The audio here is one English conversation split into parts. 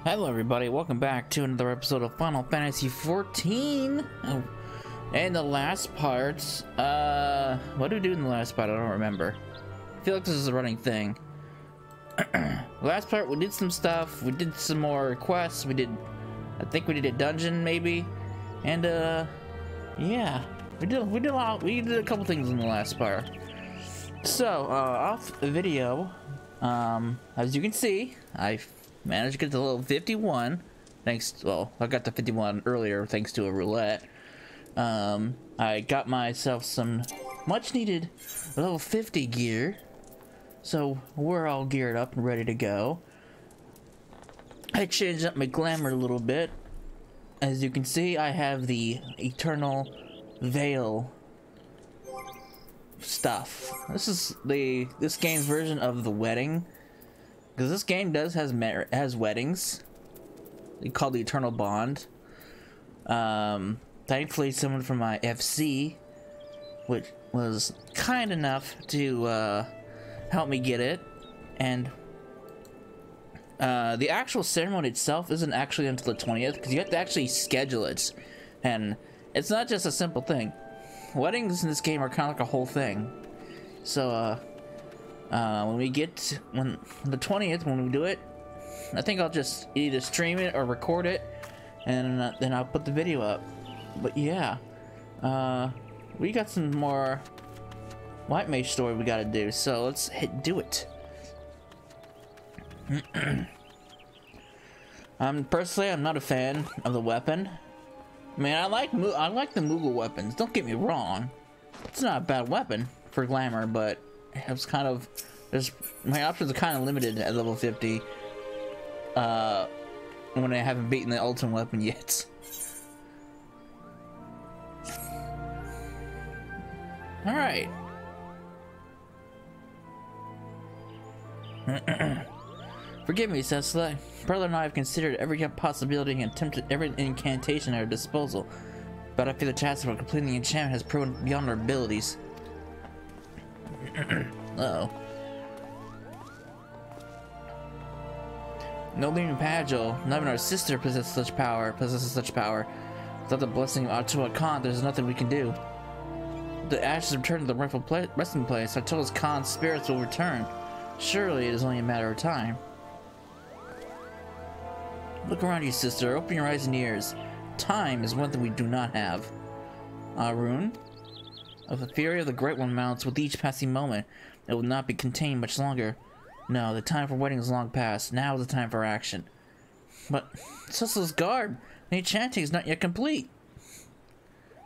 Hello everybody, welcome back to another episode of Final Fantasy XIV. Oh, and the last part, what did we do in the last part? I don't remember. I feel like this is a running thing. Last part, we did some stuff, we did some more quests, I think we did a dungeon maybe, and yeah, we did a couple things in the last part. So, off the video, as you can see, I managed to get to level 51 thanks to, well, I got to 51 earlier thanks to a roulette. I got myself some much needed level 50 gear, so we're all geared up and ready to go. I changed up my glamour a little bit. As you can see, I have the Eternal Veil stuff. This is this game's version of the wedding, because this game has weddings. They call the Eternal Bond. Thankfully, someone from my FC, which was kind enough to help me get it, and the actual ceremony itself isn't actually until the 20th, because you have to actually schedule it, and it's not just a simple thing. Weddings in this game are kind of like a whole thing. So when we get the 20th, when we do it, I think I'll just either stream it or record it, and then I'll put the video up. But yeah, we got some more White Mage story we gotta do, so let's do it. Personally, I'm not a fan of the weapon. I mean, I like the Moogle weapons, don't get me wrong. It's not a bad weapon for glamour, but it's kind of, my options are kind of limited at level 50 when I haven't beaten the ultimate weapon yet. Alright. Forgive me, Cecily. Brother and I have considered every possibility and attempted every incantation at our disposal, but I feel the chance of completing the enchantment has proven beyond our abilities. Uh-oh. No leaving Padgel, not even our sister possesses such power. Without the blessing of Atua Khan, there's nothing we can do. The ashes return to the rightful resting place. Atua's Khan's spirits will return. Surely it is only a matter of time. Look around you, sister. Open your eyes and ears. Time is one thing we do not have. Rune? Of the fury of the Great One mounts with each passing moment. It will not be contained much longer. No, the time for waiting is long past. Now is the time for action. But Cecil's garb, the enchanting is not yet complete.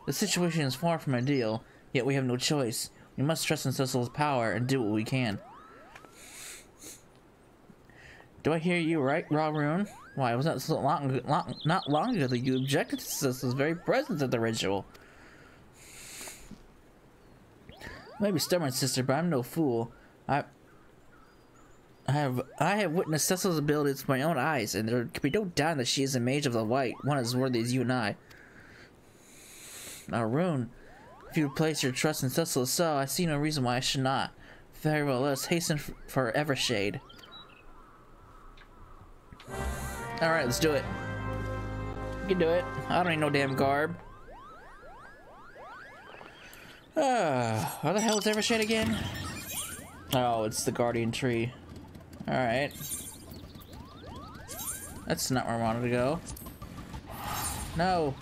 The situation is far from ideal, yet we have no choice. We must trust in Cecil's power and do what we can. Do I hear you right, Rune? Why, was that so not long ago that you objected to Cecil's very presence at the ritual? I may be stubborn, sister, but I'm no fool. I have witnessed Cecil's abilities with my own eyes, and there can be no doubt that she is a mage of the light, one as worthy as you and I. Now, Rune, if you place your trust in Cecil so, I see no reason why I should not. Very well, let us hasten for Evershade. Alright, let's do it. You can do it. I don't need no damn garb. Where the hell is Evershade again? Oh, it's the Guardian Tree. Alright. That's not where I wanted to go. No.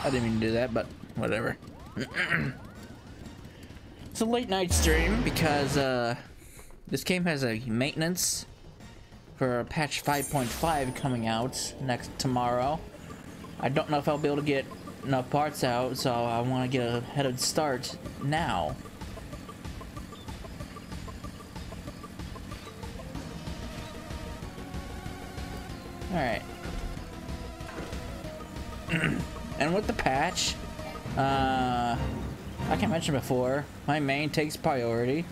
I didn't mean to do that, but whatever. It's a late night stream because this game has a maintenance for patch 5.5 coming out tomorrow. I don't know if I'll be able to get enough parts out, so I want to get a head start now. Alright. And with the patch, like I mentioned before, my main takes priority.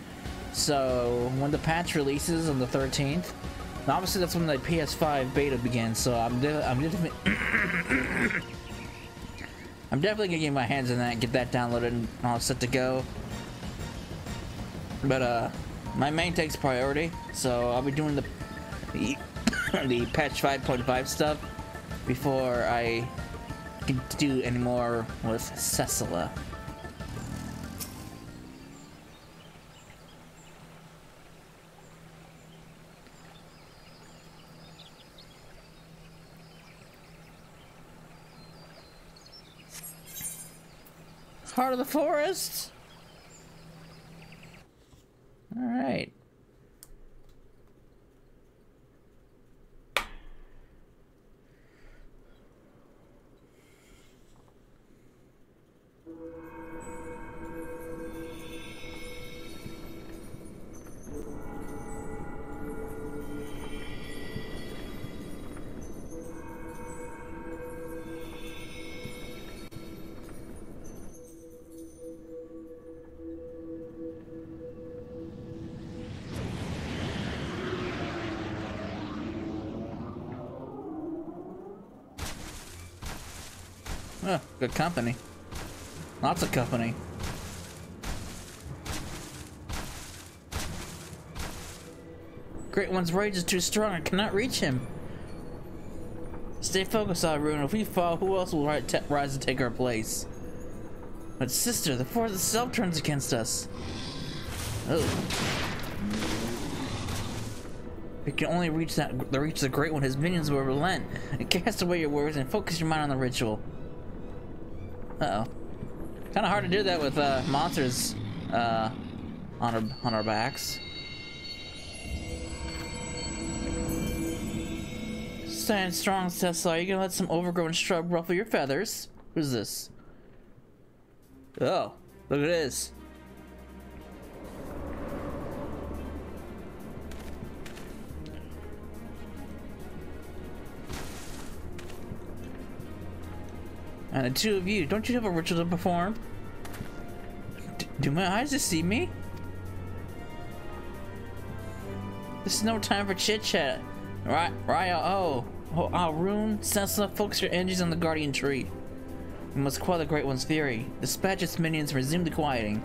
So when the patch releases on the 13th, obviously that's when the PS5 beta begins. So I'm definitely gonna get my hands on that, get that downloaded and all set to go. But my main takes priority, so I'll be doing the, the patch 5.5 stuff before I can do any more with Cecilla. Heart of the forest. All right. Oh, good company. Lots of company. Great One's rage is too strong. I cannot reach him. Stay focused, Rune. If we fall, who else will rise to take our place? But sister, the force itself turns against us. Oh. We can only reach the Great One. His minions will relent. And cast away your worries and focus your mind on the ritual. Uh-oh. Kind of hard to do that with monsters on our backs. Stand strong, Cecil. Are you gonna let some overgrown shrub ruffle your feathers? Who's this? Oh, look at this. And the two of you, don't you have a ritual to perform? Do my eyes deceive me? This is no time for chit-chat. Right, Rune, Cecilla, focus your energies on the Guardian Tree. We must quell the Great One's fury. Dispatch its minions and resume the quieting.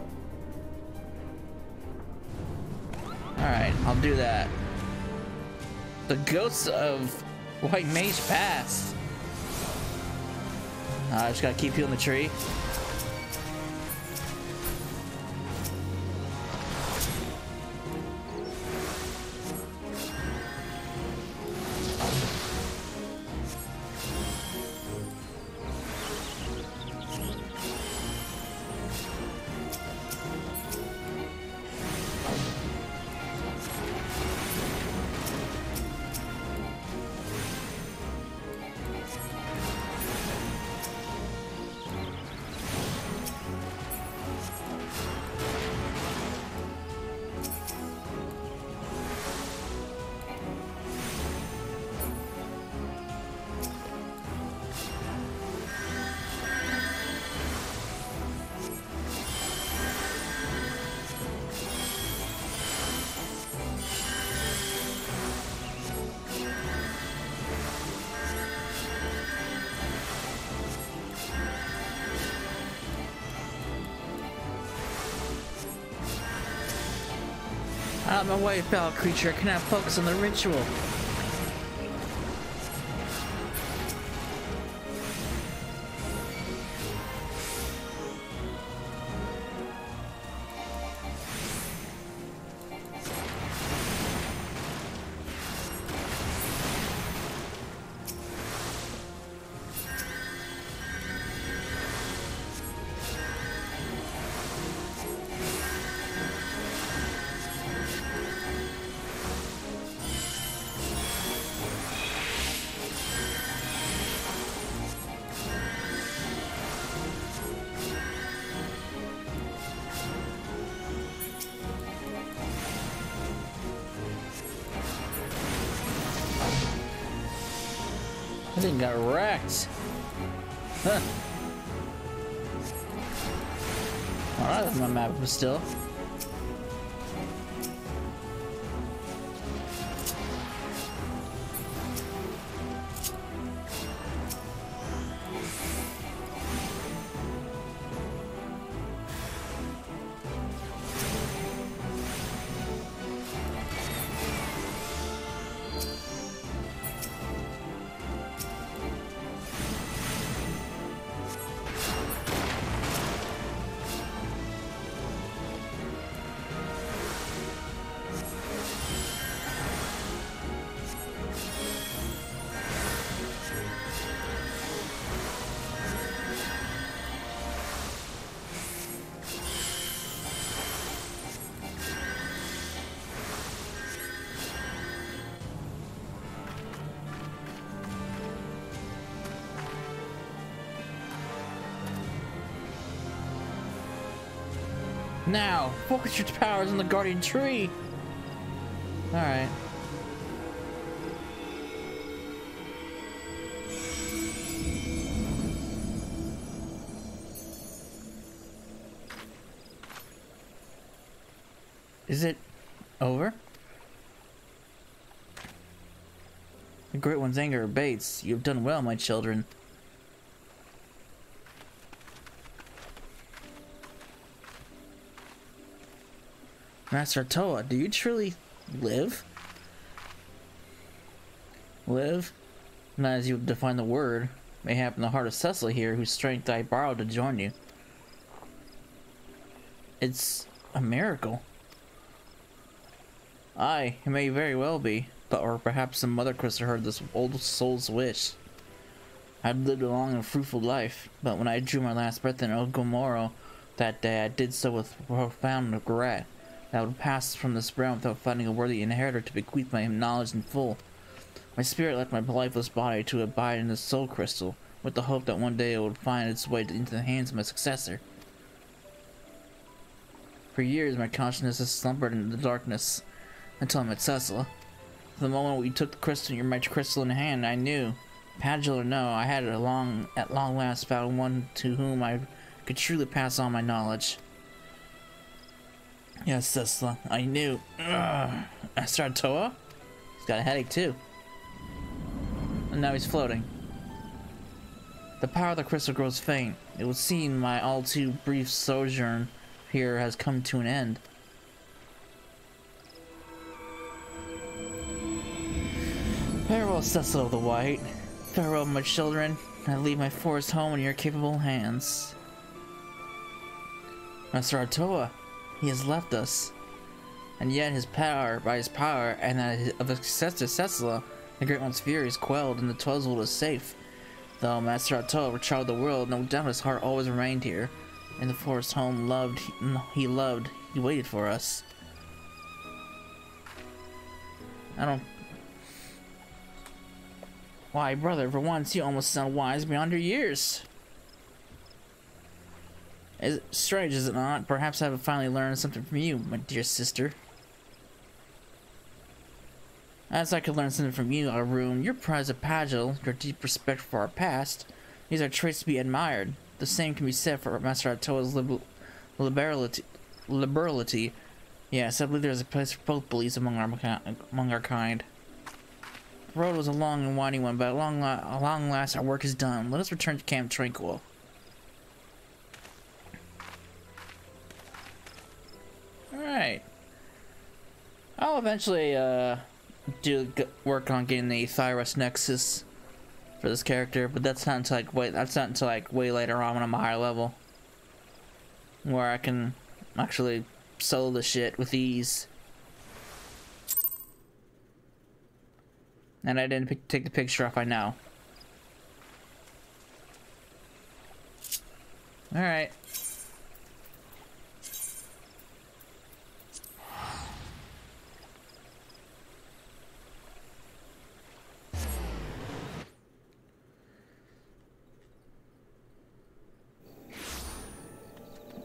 Alright, I'll do that. The ghosts of White Mage passed. I just gotta keep healing the tree. Out of my way, foul creature. I cannot focus on the ritual. I think got wrecked. Huh. Alright, that's my map still. Now, focus your powers on the guardian tree. Alright. Is it over? The Great One's anger abates. You have done well, my children. Master Toa, do you truly live? Live? Not as you would define the word. Mayhap in the heart of Cecil here, whose strength I borrowed to join you. It's a miracle. Aye, it may very well be. But or perhaps some mother crystal heard this old soul's wish. I've lived a long and fruitful life, but when I drew my last breath in Ogomoro that day, I did so with profound regret. I would pass from this realm without finding a worthy inheritor to bequeath my knowledge in full. My spirit left my lifeless body to abide in the soul crystal, with the hope that one day it would find its way into the hands of my successor. For years, my consciousness has slumbered in the darkness until I met Cecil. The moment we took the crystal, your magic crystal in hand, I knew, Padgel or no, I had at long last found one to whom I could truly pass on my knowledge. Yes, Cecil, I knew. Master Toa? He's got a headache too. And now he's floating. The power of the crystal grows faint. It would seem my all too brief sojourn here has come to an end. Farewell, Cecil of the White. Farewell, my children. I leave my forest home in your capable hands. Master Toa, he has left us. And yet his power, by his power, and that of his successor Cecil, the Great One's fury is quelled and the Twelve's is safe. Though Master Toa retravelled the world, no doubt his heart always remained here. In the forest home he waited for us. Why, brother, for once you almost sound wise beyond your years. It's strange, is it not? Perhaps I have finally learned something from you, my dear sister. As I could learn something from you, Arun, your prize of Padgel, your deep respect for our past, these are traits to be admired. The same can be said for Master Toa's liberality. Yes, I believe there is a place for both beliefs among our kind. The road was a long and winding one, but at long last our work is done. Let us return to Camp Tranquil. Alright. I'll eventually work on getting the Thyrus Nexus for this character, but that's not until way later on when I'm a higher level, where I can actually solo the shit with ease. And I didn't take the picture off, I know. Alright.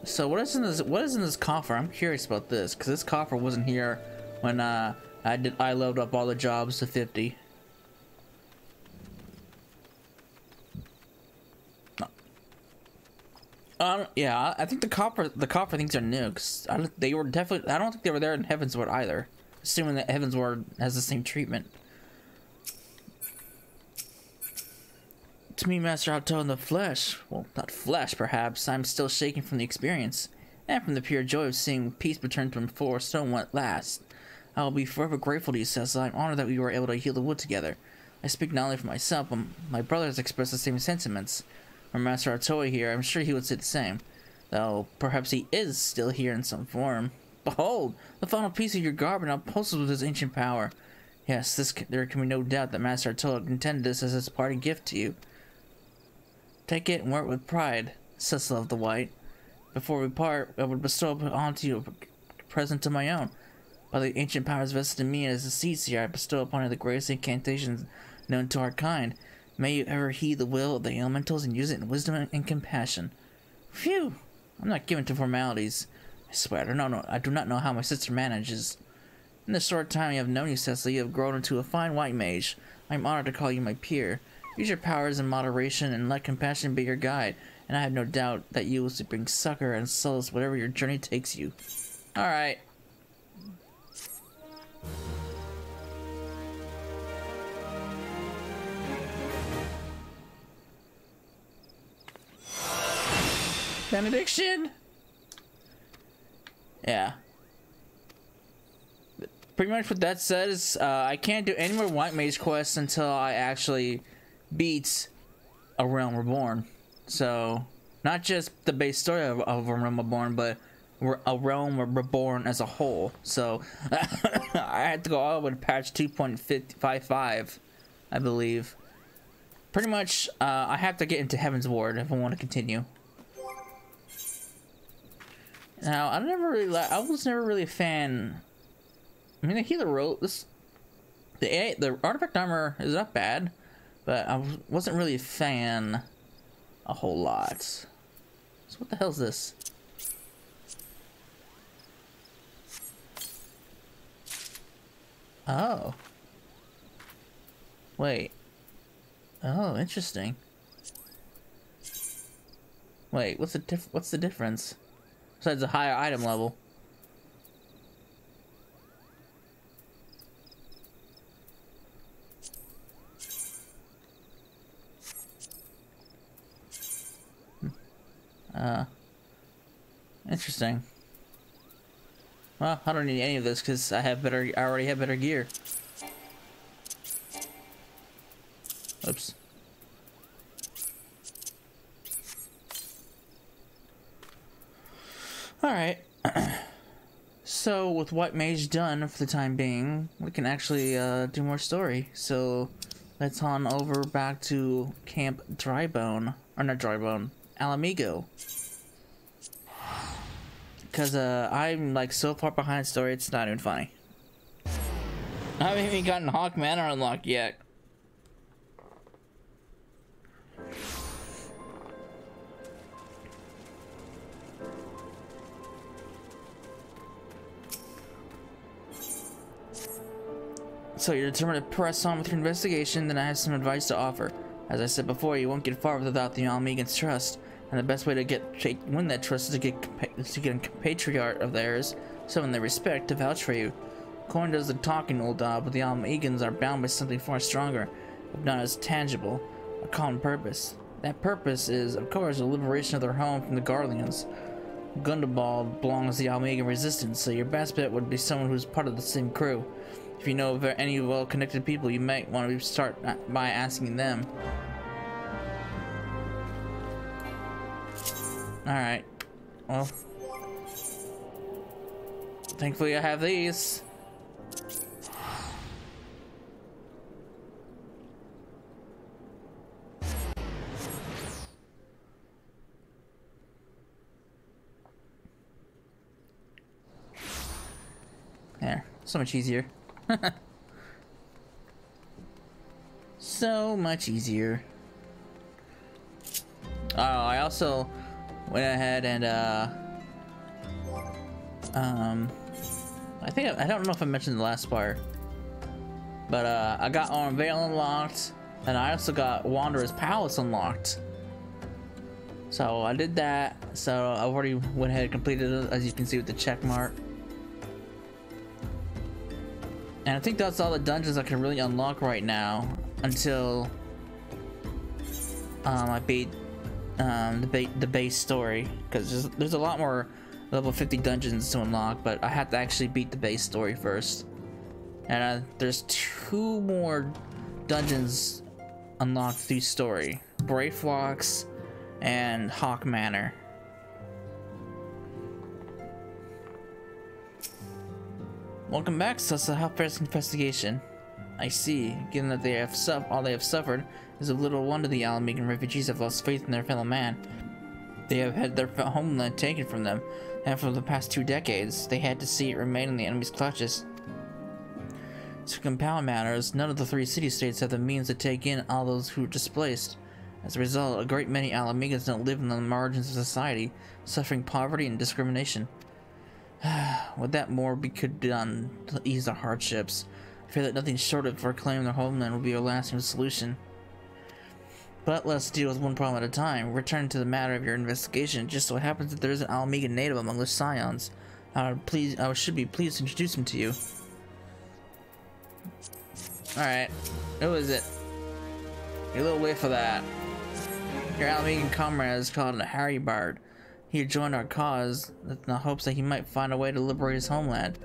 So what is in this coffer? I'm curious about this, because this coffer wasn't here when I loaded up all the jobs to 50. Yeah, I think the copper things are new, cause I don't think they were there in Heavensward either. Assuming that Heavensward has the same treatment. To me, Master Toa in the flesh, well, not flesh perhaps, I'm still shaking from the experience, and from the pure joy of seeing peace return to forest stone at last. I will be forever grateful to you, Cecil. I'm honored that we were able to heal the wood together. I speak not only for myself, but my brother has expressed the same sentiments. Were Master Toa here, I'm sure he would say the same. Though, perhaps he is still here in some form. Behold, the final piece of your garment now pulses with his ancient power. Yes, there can be no doubt that Master Toa intended this as his parting gift to you. Take it and wear it with pride, Cecil of the White. Before we part, I would bestow upon you a present of my own. By the ancient powers vested in me as a seer, I bestow upon you the greatest incantations known to our kind. May you ever heed the will of the elementals and use it in wisdom and compassion. Phew! I'm not given to formalities. I swear, I do not know how my sister manages. In the short time I have known you, Cecily, you have grown into a fine white mage. I am honored to call you my peer. Use your powers in moderation and let compassion be your guide, and I have no doubt that you will bring succor and solace wherever your journey takes you. Alright. Benediction? Yeah. Pretty much what that says, I can't do any more White Mage quests until I actually beat A Realm Reborn. So, not just the base story of A Realm Reborn, but A Realm Reborn as a whole. So, I had to go all the way to patch 2.55, I believe. Pretty much, I have to get into Heaven's Ward if I want to continue. Now, I was never really a fan. I mean, the healer wrote this. The artifact armor is not bad, but I wasn't really a fan a whole lot. So what the hell is this? Oh. Wait. Oh, interesting. Wait, what's the difference? Besides a higher item level. Interesting. Well, I don't need any of this because I already have better gear. Oops. Alright. So, with White Mage done for the time being, we can actually do more story. So, let's on over back to Camp Drybone. Or not Drybone. Alamigo. Because I'm like so far behind story, it's not even funny. I haven't even gotten Hawk Manor unlocked yet. So you're determined to press on with your investigation, then I have some advice to offer. As I said before, you won't get far without the Almegan's trust, and the best way to win that trust is to get a compatriot of theirs, someone they respect, to vouch for you. Coin does the talking, old dog, but the Almegans are bound by something far stronger, if not as tangible, a common purpose. That purpose is, of course, the liberation of their home from the Garleans. Gundabald belongs to the Almegan resistance, so your best bet would be someone who's part of the same crew. If you know of any well-connected people, you might want to start by asking them. Alright. Well. Thankfully I have these. There. So much easier. So much easier. Oh, I also went ahead and I don't know if I mentioned the last part, but I got Arm Vale unlocked, and I also got Wanderer's Palace unlocked. So I did that. So I already went ahead and completed it, as you can see with the check mark. And I think that's all the dungeons I can really unlock right now until I beat the base story, because there's a lot more level 50 dungeons to unlock, but I have to actually beat the base story first. And there's 2 more dungeons unlocked through story: Brayflocks and Hawk Manor. Welcome back, Sussa. How fares investigation? I see. Given that all they have suffered is of little wonder the Alamegan refugees have lost faith in their fellow man. They have had their homeland taken from them, and for the past 2 decades, they had to see it remain in the enemy's clutches. To compound matters, none of the 3 city-states have the means to take in all those who are displaced. As a result, a great many Alamegans don't live in the margins of society, suffering poverty and discrimination. Would that more could be done to ease our hardships? I fear that nothing short of reclaiming their homeland will be a lasting solution. But let's deal with one problem at a time. Return to the matter of your investigation. Just so happens that there is an Alamiga native among the Scions. I should be pleased to introduce him to you. Alright, who is it? You're a little late for that. Your Alamigan comrade is called Harry Bard. He had joined our cause in the hopes that he might find a way to liberate his homeland.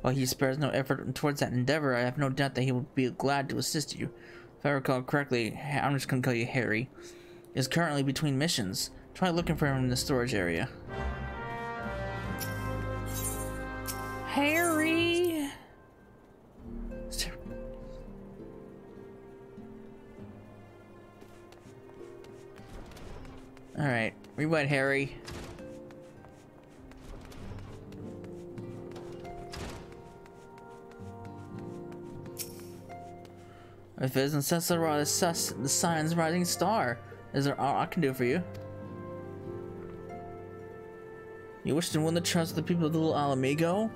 While he spares no effort towards that endeavor, I have no doubt that he will be glad to assist you. If I recall correctly, I'm just gonna call you Harry, is currently between missions. Try looking for him in the storage area. Harry! Alright, rewind Harry. If it isn't Cesar, the Scion's rising star. Is there all I can do for you? You wish to win the trust of the people of the little Alamigo?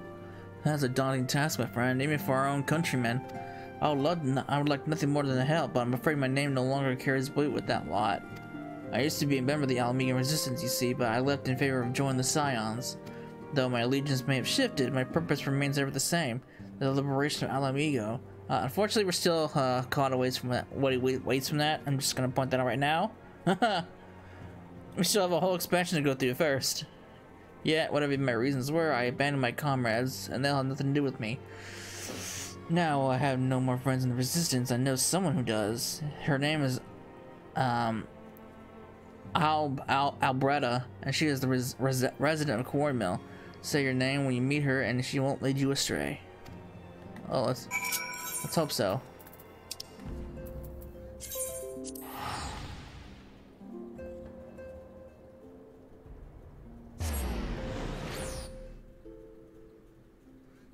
That's a daunting task, my friend, even for our own countrymen. I would like nothing more than help, but I'm afraid my name no longer carries weight with that lot. I used to be a member of the Alamigan resistance, you see, but I left in favor of joining the Scions. Though my allegiance may have shifted, my purpose remains ever the same: the liberation of Alamigo. Unfortunately, we're still caught away from that. Waits from that. I'm just gonna point that out right now. We still have a whole expansion to go through first. Yet, whatever my reasons were, I abandoned my comrades, and they'll have nothing to do with me. Now I have no more friends in the resistance. I know someone who does. Her name is Albretta, and she is the resident of Quarry Mill. Say your name when you meet her, and she won't lead you astray. Oh, let's hope so.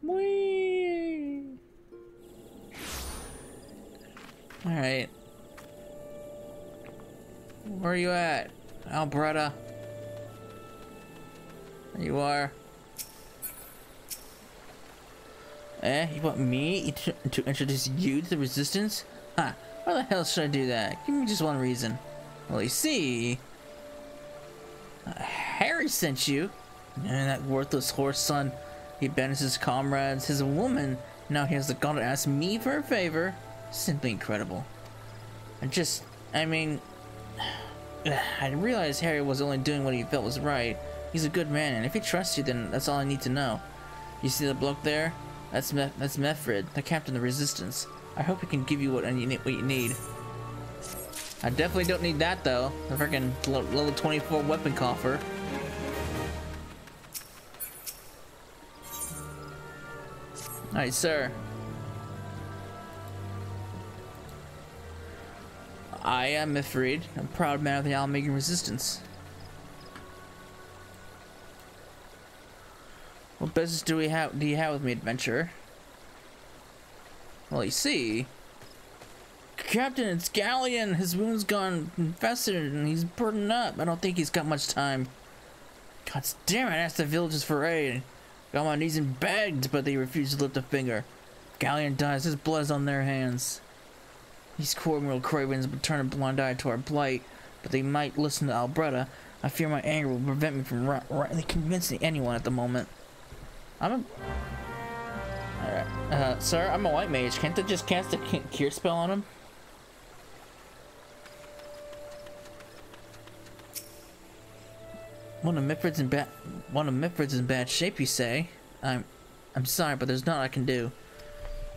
Whee! All right. Where are you at, Albretta? There you are. You want me to introduce you to the resistance? Huh, why the hell should I do that? Give me just one reason. Well, you see, Harry sent you. And that worthless horse son, he abandons his comrades, his woman. Now he has the gall to ask me for a favor. Simply incredible. I mean, I realized Harry was only doing what he felt was right. He's a good man, and if he trusts you, then that's all I need to know. You see the bloke there? That's Mefrid, the captain of the resistance. I hope he can give you what you need. I definitely don't need that though. The freaking level 24 weapon coffer. Alright, sir. I am Mefrid, a proud man of the Alamigan resistance. What business do you have with me, adventurer? Well, you see, Captain, it's Galleon. His wound's gone infested and he's burdened up. I don't think he's got much time. God damn it, I asked the villagers for aid. Got on my knees and begged, but they refused to lift a finger. If Galleon dies, his blood's on their hands. These corporal cravens would turn a blind eye to our plight, but they might listen to Albretta. I fear my anger will prevent me from rightly convincing anyone at the moment. Alright, sir, I'm a white mage. Can't I just cast a cure spell on him? One of Mifrid's in bad shape, you say? I'm sorry, but there's nothing I can do.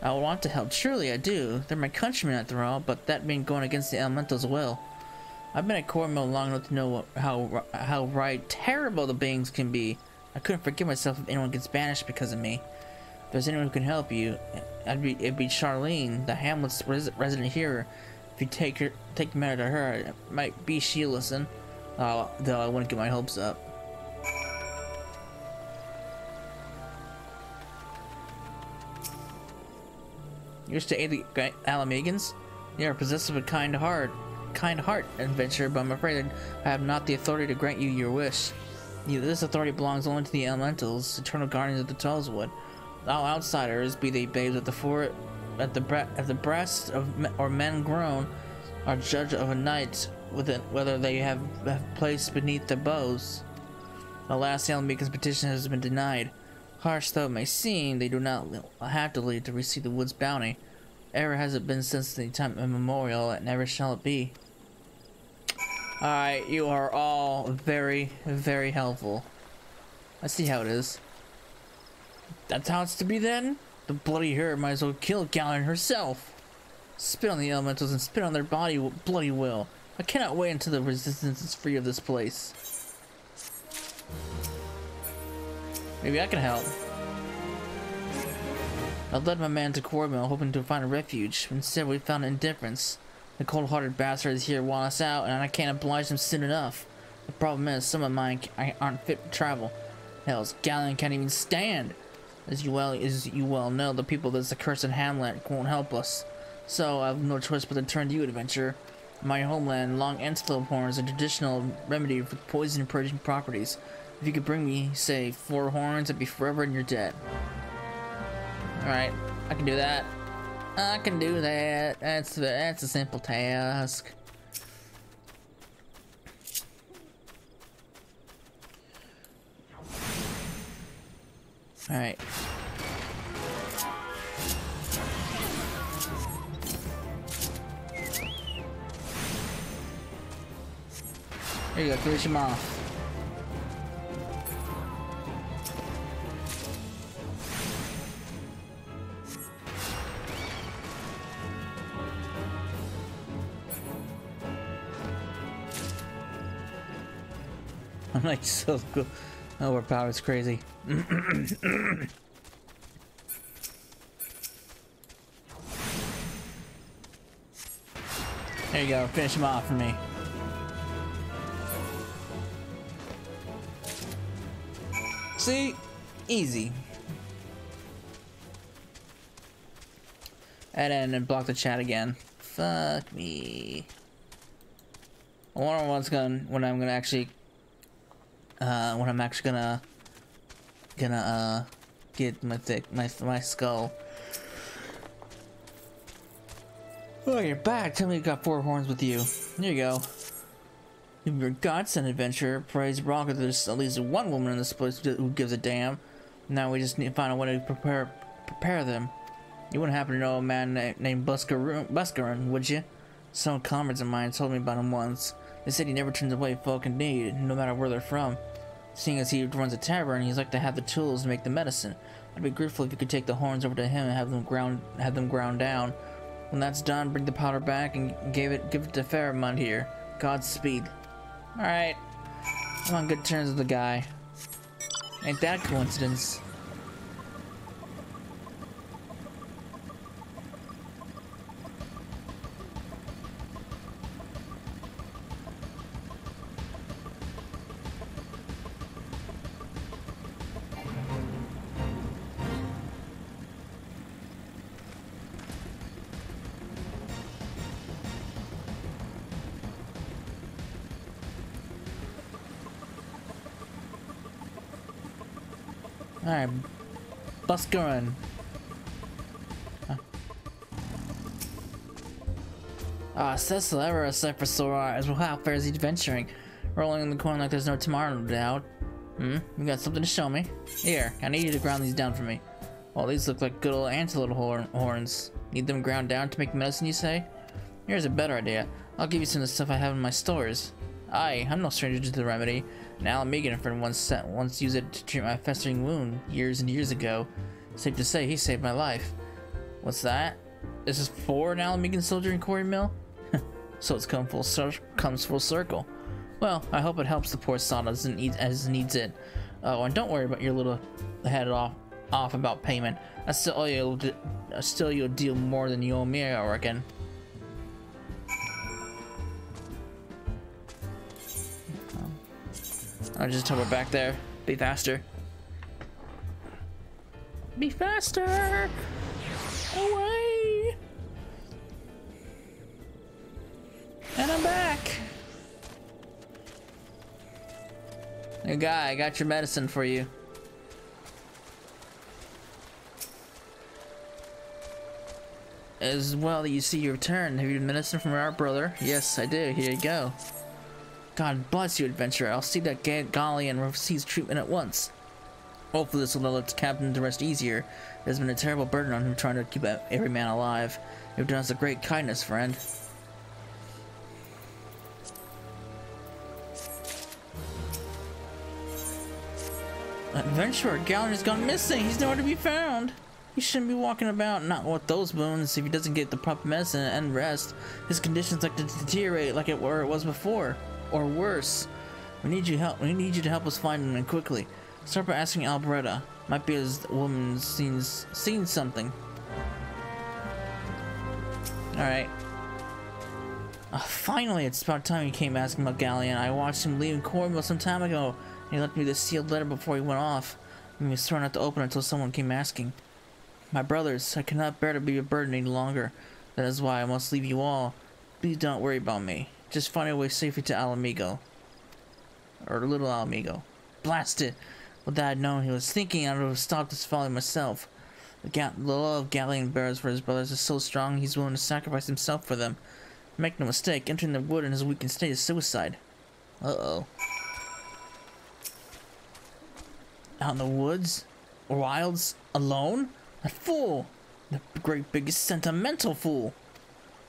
I want to help, surely I do. They're my countrymen after all, but that means going against the elementals will. I've been at Cornmill long enough to know how terrible the beings can be. I couldn't forgive myself if anyone gets banished because of me. If there's anyone who can help you, it'd be Charlene, the Hamlet's resident here. If you take the matter to her, it might be she'll listen. Though I wouldn't get my hopes up. You wish to aid the Alamegans? You are possessed of a kind heart, adventurer, but I'm afraid I have not the authority to grant you your wish. This authority belongs only to the elementals, eternal guardians of the Tullswood. All outsiders, be they babes at the breast of or men grown, are judged of a night whether they have place beneath their bows. The last Alamican's petition has been denied. Harsh though it may seem, they do not have to leave to receive the wood's bounty. Ever has it been since the time immemorial, and never shall it be. Alright, you are all very, very helpful. I see how it is. That's how it's to be then? The bloody herd might as well kill Gallion herself. Spit on the elementals and spit on their bloody will. I cannot wait until the resistance is free of this place. Maybe I can help. I led my man to Corville, hoping to find a refuge. Instead, we found indifference. The cold-hearted bastards here want us out, and I can't oblige them soon enough. The problem is, some of mine aren't fit to travel. Hell's Gallion can't even stand. As you well know, the people of this accursed hamlet won't help us. So I have no choice but to turn to you, adventurer. In my homeland, long antelope horns are a traditional remedy for poison and purging properties. If you could bring me, say, 4 horns, I'd be forever in your debt. Alright, I can do that. I can do that. That's a simple task. Alright. There you go, finish him off. I'm like so good. Overpowered, it's crazy. There you go, finish him off for me. See? Easy. And block the chat again. Fuck me. I wonder when I'm actually gonna get my skull. Oh, you're back. Tell me you got 4 horns with you. There you go. You're a godsend, adventurer. Praise Rock, there's at least one woman in this place who gives a damn. Now we just need to find a way to prepare them. You wouldn't happen to know a man named Buscaron, would you? Some comrades of mine told me about him once. They said he never turns away folk in need, no matter where they're from. Seeing as he runs a tavern, he's like to have the tools to make the medicine. I'd be grateful if you could take the horns over to him and have them ground down. When that's done, bring the powder back and give it to Faramund here. Godspeed. Alright. I'm on good terms with the guy. Ain't that a coincidence? Alright, Buscaron. Cecil, ever a sight for sore eyes. Well, how fares he adventuring? Rolling in the coin like there's no tomorrow, no doubt. You got something to show me? Here, I need you to ground these down for me. Well, these look like good old antelope horns. Need them ground down to make medicine, you say? Here's a better idea. I'll give you some of the stuff I have in my stores. I'm no stranger to the remedy. An Alamican friend once used it to treat my festering wound years and years ago. Safe to say, he saved my life. What's that? This is for an Alamican soldier in Quarry Mill? So it's comes full circle. Well, I hope it helps the poor sod as needs it. Oh, and don't worry about your little head off about payment. Still you'll deal more than you owe me, I reckon. I'll just tell her back there. Be faster. Be faster! Away! And I'm back! Hey guy, I got your medicine for you. As well that you see your return. Have you medicine from our brother? Yes, I do. Here you go. God bless you, adventurer. I'll see that Galleon receives treatment at once. Hopefully this will let the captain to rest easier. It has been a terrible burden on him trying to keep every man alive. You've done us a great kindness, friend. Adventurer, Galleon has gone missing. He's nowhere to be found. He shouldn't be walking about not with those wounds. If he doesn't get the proper medicine and rest, his condition's like to deteriorate like it was before, or worse. We need you to help us find him, and quickly. Start by asking Alberta. Might be his woman seen something. All right. Finally, it's about time he came asking about Galleon. I watched him leave Cornwall some time ago. And he left me this sealed letter before he went off. He was thrown out to open until someone came asking. My brothers, I cannot bear to be a burden any longer. That is why I must leave you all. Please don't worry about me. Just find your way safely to Alamigo. Or Little Alamigo. Blast it! With that I'd known he was thinking, I would have stopped his folly myself. The love Galleon bears for his brothers is so strong he's willing to sacrifice himself for them. Make no mistake, entering the wood in his weakened state is suicide. Uh-oh. Out in the woods? Wilds? Alone? That fool! The great biggest sentimental fool!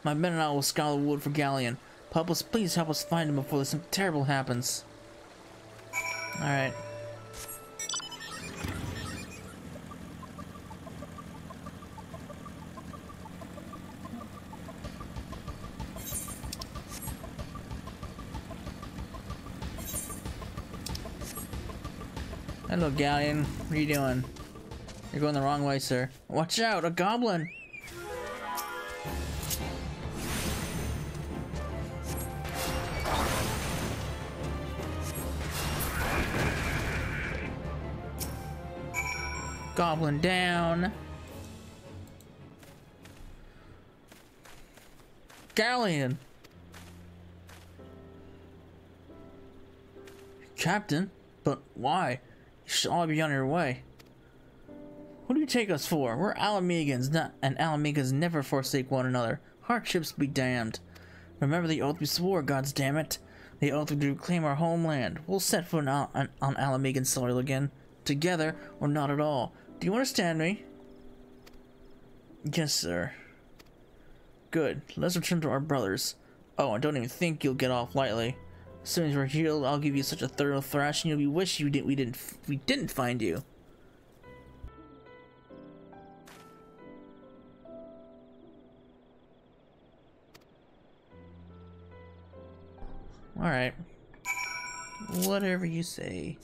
My men and I will scour the wood for Galleon. Help us, please help us find him before something terrible happens. Alright. Hello, Galleon. What are you doing? You're going the wrong way, sir. Watch out, a goblin! Goblin down. Galleon! Captain? But why? You should all be on your way. What do you take us for? We're Alamegans, and Alamegans never forsake one another. Hardships be damned. Remember the oath we swore, gods damn it. The oath to reclaim our homeland. We'll set foot on Alamegan soil again. Together, or not at all. Do you understand me? Yes, sir. Good. Let's return to our brothers. Oh, I don't even think you'll get off lightly. As soon as we're healed, I'll give you such a thorough thrashing you'll be wish we didn't find you. All right. Whatever you say.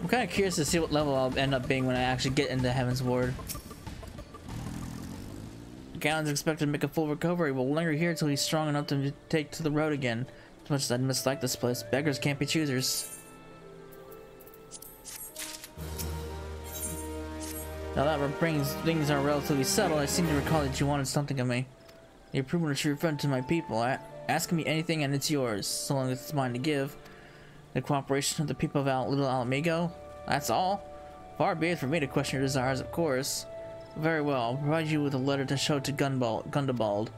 I'm kind of curious to see what level I'll end up being when I actually get into Heaven's Ward. Gallon's expected to make a full recovery. We'll linger here until he's strong enough to take to the road again. As much as I'd mislike this place, beggars can't be choosers. Now that things are relatively settled, I seem to recall that you wanted something of me. You're proving a true friend to my people. Asking me anything and it's yours, so long as it's mine to give. The cooperation of the people of Little Alamigo? That's all? Far be it for me to question your desires, of course. Very well, I'll provide you with a letter to show to Gundabald.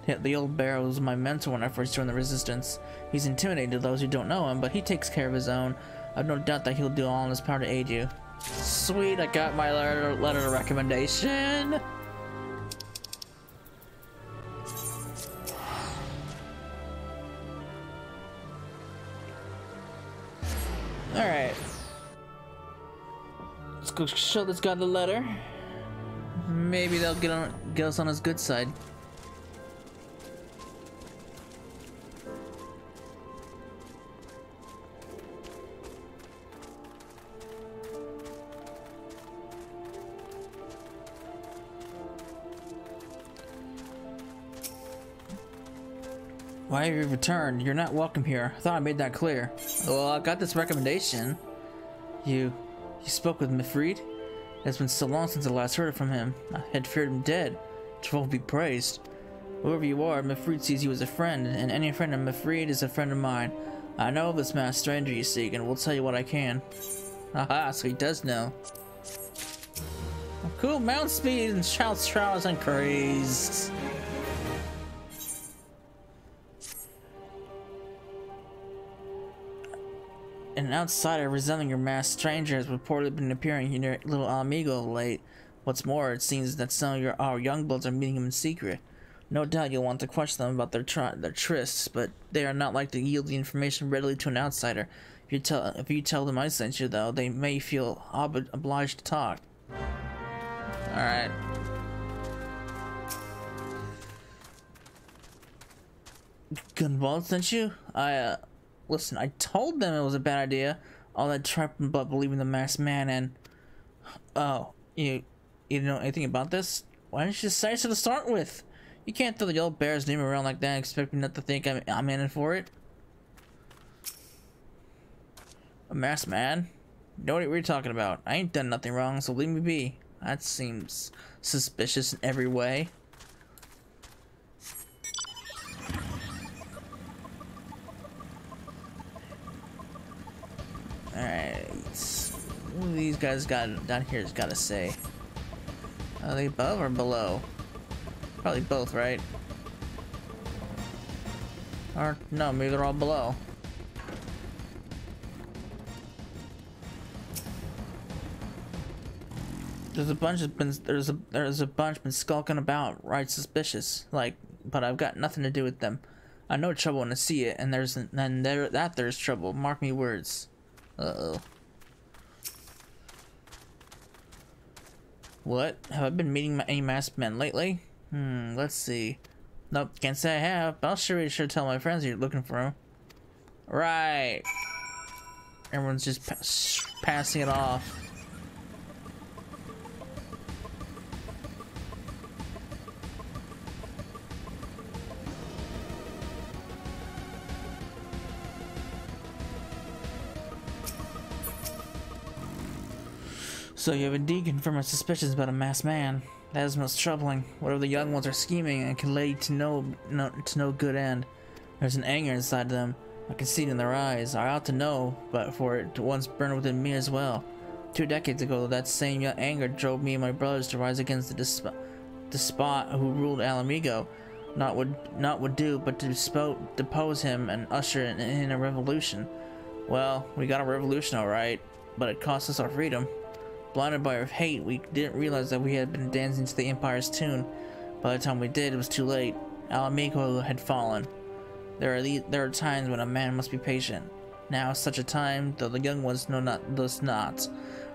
The old bear was my mentor when I first joined the Resistance. He's intimidated to those who don't know him, but he takes care of his own. I've no doubt that he'll do all in his power to aid you. Sweet, I got my letter of recommendation! Alright. Let's go show this guy the letter. Maybe they'll get us on his good side. Why have you returned? You're not welcome here. I thought I made that clear. Well, I got this recommendation. You You spoke with Mifrid? It's been so long since I last heard from him. I had feared him dead. Jehovah be praised. Whoever you are, Mifrid sees you as a friend, and any friend of Mifrid is a friend of mine. I know of this masked stranger you seek, and will tell you what I can. Aha, so he does know. Cool, mount speed and shouts, shrouds, and craze. An outsider resembling your masked stranger has reportedly been appearing in your little amigo of late. What's more, it seems that some of our young bloods are meeting him in secret. No doubt you'll want to question them about their trysts, but they are not like to yield the information readily to an outsider. If you tell them I sent you, though, they may feel obliged to talk. Alright. Gunball sent you? Listen, I told them it was a bad idea. All that trapping but believing the masked man and... Oh, you know anything about this? Why didn't you just say so to start with? You can't throw the yellow bear's name around like that and expect me not to think I'm in it for it. A masked man? Know what we're talking about. I ain't done nothing wrong, so leave me be. That seems suspicious in every way. Alright. What do these guys got down here has got to say? Are they above or below? Probably both, right? Or no, maybe they're all below. There's a bunch been skulking about, right? Suspicious, like, but I've got nothing to do with them. I know trouble when I see it, and there's trouble. Mark me words. Uh-oh. What? Have I been meeting any masked men lately? Let's see. Nope, can't say I have, but I'll sure tell my friends you're looking for them. Right. Everyone's just passing it off. So you have indeed confirmed my suspicions about a masked man. That is most troubling. Whatever the young ones are scheming, and can lead to no good end. There's an anger inside them. I can see it in their eyes. I ought to know, but for it to once burn within me as well. 2 decades ago, that same anger drove me and my brothers to rise against the despot who ruled Alamigo. Not would do, but to depose him and usher in a revolution. Well, we got a revolution, all right, but it cost us our freedom. Blinded by our hate, we didn't realize that we had been dancing to the Empire's tune. By the time we did, it was too late. Alamigo had fallen. There are times when a man must be patient. Now is such a time, though the young ones know not.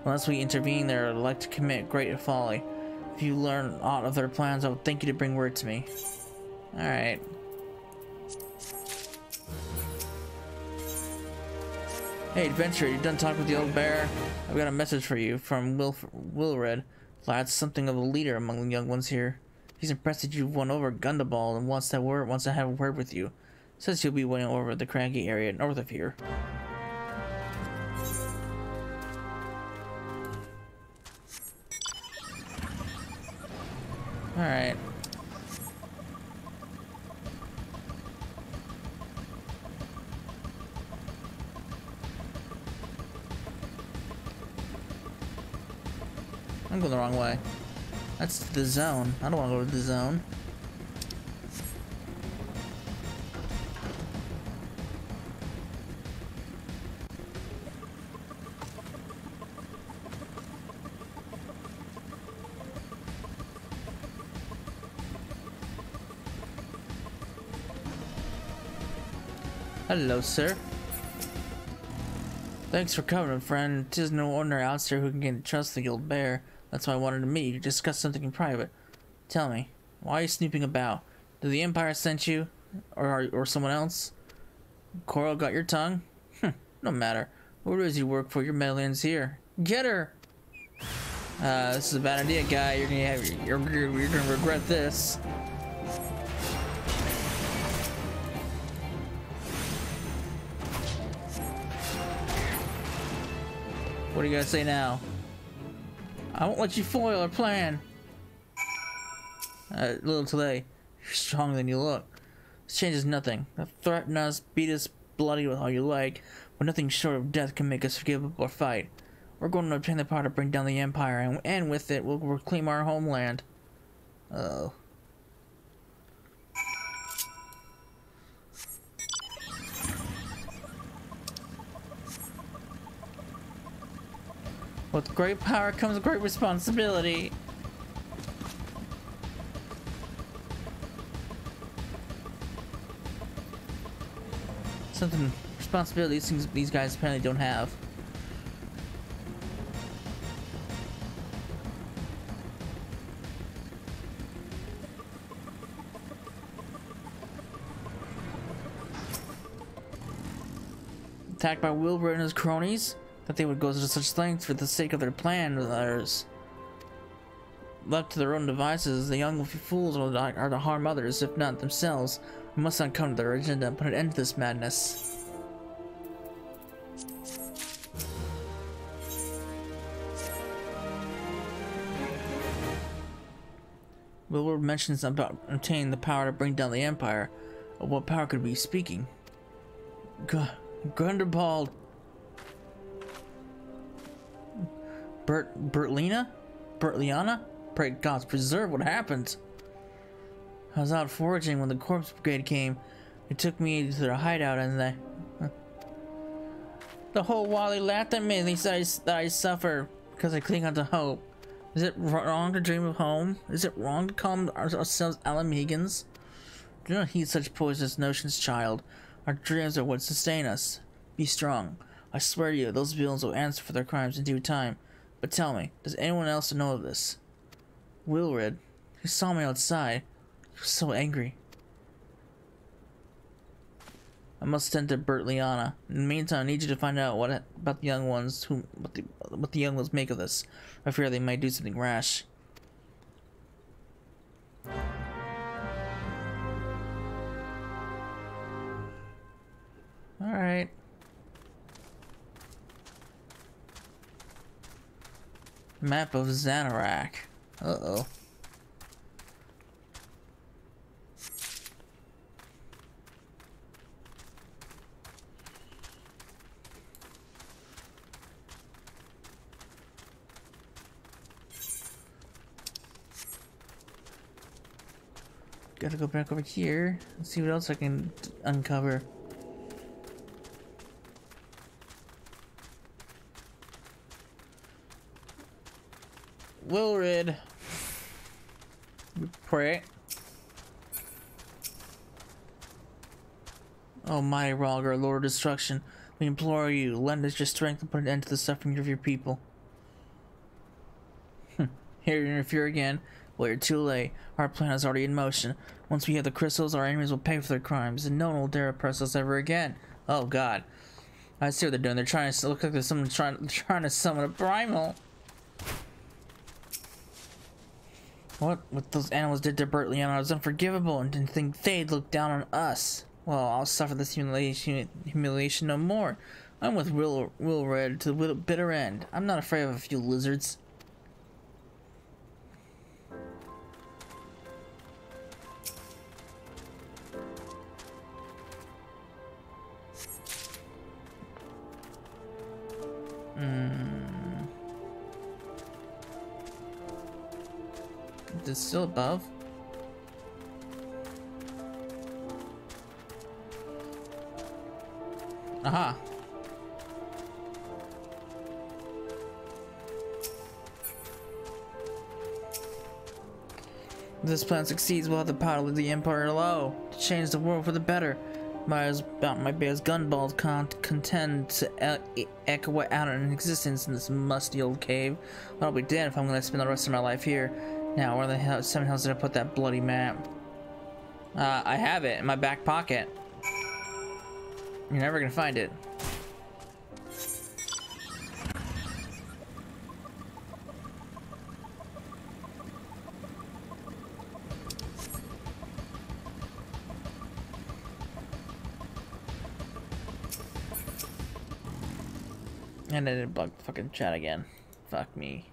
Unless we intervene, they are like to commit great folly. If you learn aught of their plans, I would thank you to bring word to me. Alright. Hey, adventurer, you done talking with the old bear? I've got a message for you from Wilred. Lad's something of a leader among the young ones here. He's impressed that you've won over Gundaball and wants to have a word with you. Says he'll be waiting over the craggy area north of here. Alright. I'm going the wrong way. That's the zone. I don't want to go to the zone. Hello, sir. Thanks for coming, friend. 'Tis no ordinary outsider who can gain the trust of the old bear. That's why I wanted to meet you to discuss something in private. Tell me, why are you snooping about? Did the Empire send you? Or someone else? Coral got your tongue? No matter. Who does you work for? Your medallion's here. Get her! This is a bad idea, guy. You're gonna regret this. What do you gotta say now? I won't let you foil our plan. A little too late. You're stronger than you look. This changes nothing. Threaten us, beat us bloody with all you like, but nothing short of death can make us forgive up or fight. We're going to obtain the power to bring down the Empire, and with it, we'll reclaim our homeland. Uh-oh. With great power comes great responsibility. Something responsibility these guys apparently don't have. Attacked by Wilbur and his cronies? That they would go to such lengths for the sake of their plan with others. Left to their own devices, the young fools are to harm others, if not themselves. We must not come to their agenda and put an end to this madness. Wilbur mentions about obtaining the power to bring down the Empire. Of what power could we be speaking? Grunderbald. Bertliana? Pray gods preserve, what happened? I was out foraging when the corpse brigade came. They took me to their hideout and the whole while they laughed at me. They said that I suffer because I cling on to hope. Is it wrong to dream of home? Is it wrong to call ourselves Alamegans? Do not heed such poisonous notions, child. Our dreams are what sustain us. Be strong. I swear to you, those villains will answer for their crimes in due time. But tell me, does anyone else know of this? Wilred, he saw me outside. He was so angry. I must send to Bertliana. In the meantime, I need you to find out what about the young ones, what the young ones make of this. I fear they might do something rash. All right. Map of Xanarak. Uh-oh. Gotta go back over here and see what else I can uncover. Wilred, we pray. Oh, mighty Rogger, Lord of Destruction, we implore you, lend us your strength and put an end to the suffering of your people. Here you interfere again. Well, you're too late. Our plan is already in motion. Once we have the crystals, our enemies will pay for their crimes, and no one will dare oppress us ever again. Oh God, I see what they're doing. They're trying to look like there's someone trying to summon a primal. What those animals did to Bertliana was unforgivable, and didn't think they'd look down on us. Well, I'll suffer this humiliation no more. I'm with Wilred to the bitter end. I'm not afraid of a few lizards. Is it still above? Aha. If this plan succeeds, we'll have the power to lead the Empire low, to change the world for the better. My bear's gunballs can't contend to echo out in existence in this musty old cave. I'll be dead if I'm gonna spend the rest of my life here. Now, where the hell, did I put that bloody map? I have it in my back pocket. You're never gonna find it. And I didn't block the fucking chat again. Fuck me.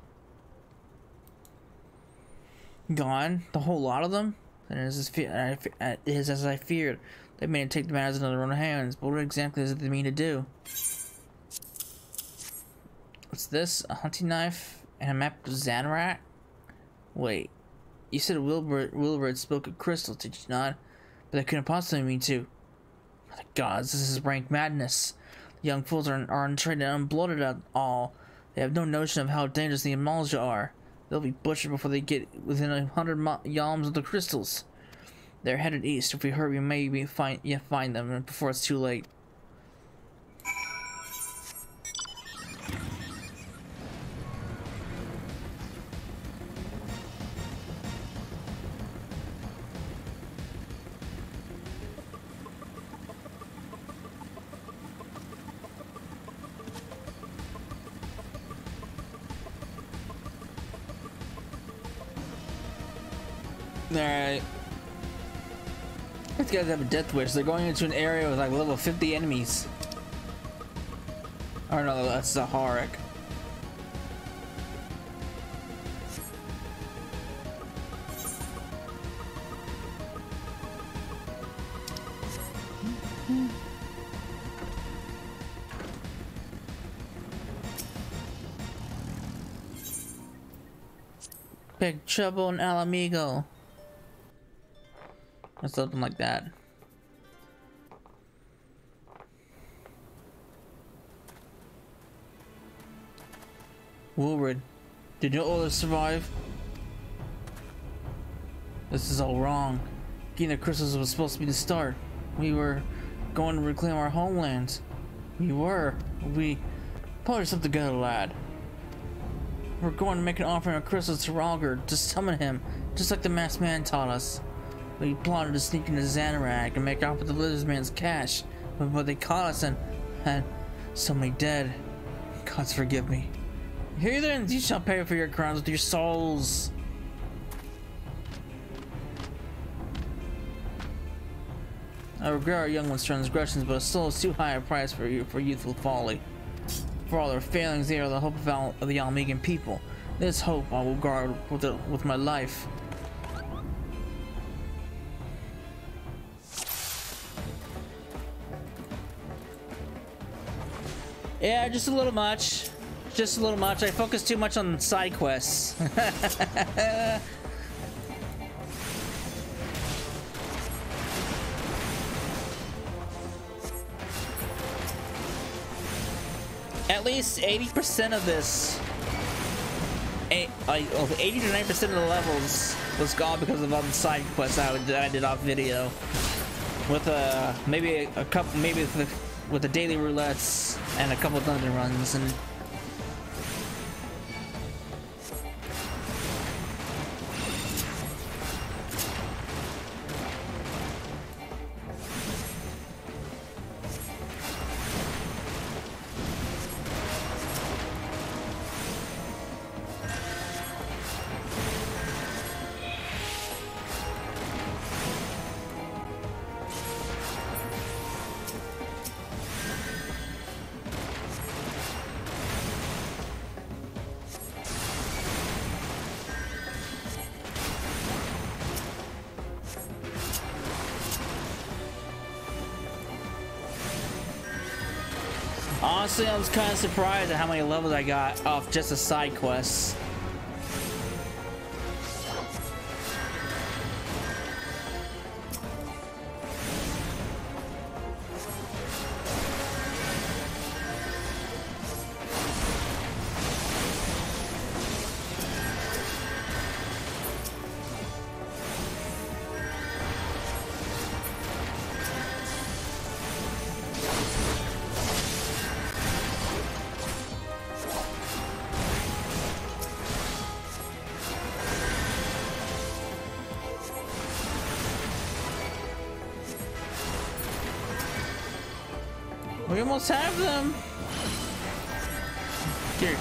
Gone? The whole lot of them? And it is as I feared. They made it take the matters into their own hands. But what exactly does it mean to do? What's this? A hunting knife and a map of Xanarak? Wait. You said Wilbur spoke of crystals, did you not? But that couldn't possibly mean to. Oh, the gods, this is rank madness. The young fools are untrained and unblooded at all. They have no notion of how dangerous the Amalja are. They'll be butchered before they get within 100 yalms of the crystals. They're headed east. If we hurry, we may find them before it's too late. Alright. These guys have a death wish. They're going into an area with like level 50 enemies. Oh no, that's Zaharik. Big trouble in Alamigo. Or something like that. Woolred, did your orders survive? This is all wrong. Getting the crystals was supposed to be the start. We were going to reclaim our homeland. We pull yourself together, lad. We're going to make an offering of crystals to Ralger to summon him, just like the masked man taught us. We plotted to sneak into Xanarak and make off with the lizard man's cash, but they caught us and so many dead. Gods forgive me. Here then, you shall pay for your crimes with your souls. I regret our young one's transgressions, but a soul is too high a price for youthful folly. For all their failings, they are the hope of the Almegan people. This hope I will guard with my life. Yeah, just a little much. Just a little much. I focus too much on side quests. At least 80% of this, 80 to 90% of the levels was gone because of other side quests I did off video. With maybe a couple, with the daily roulettes and a couple dungeon runs and. Honestly, I was kind of surprised at how many levels I got off just the side quests. We almost have them. Here.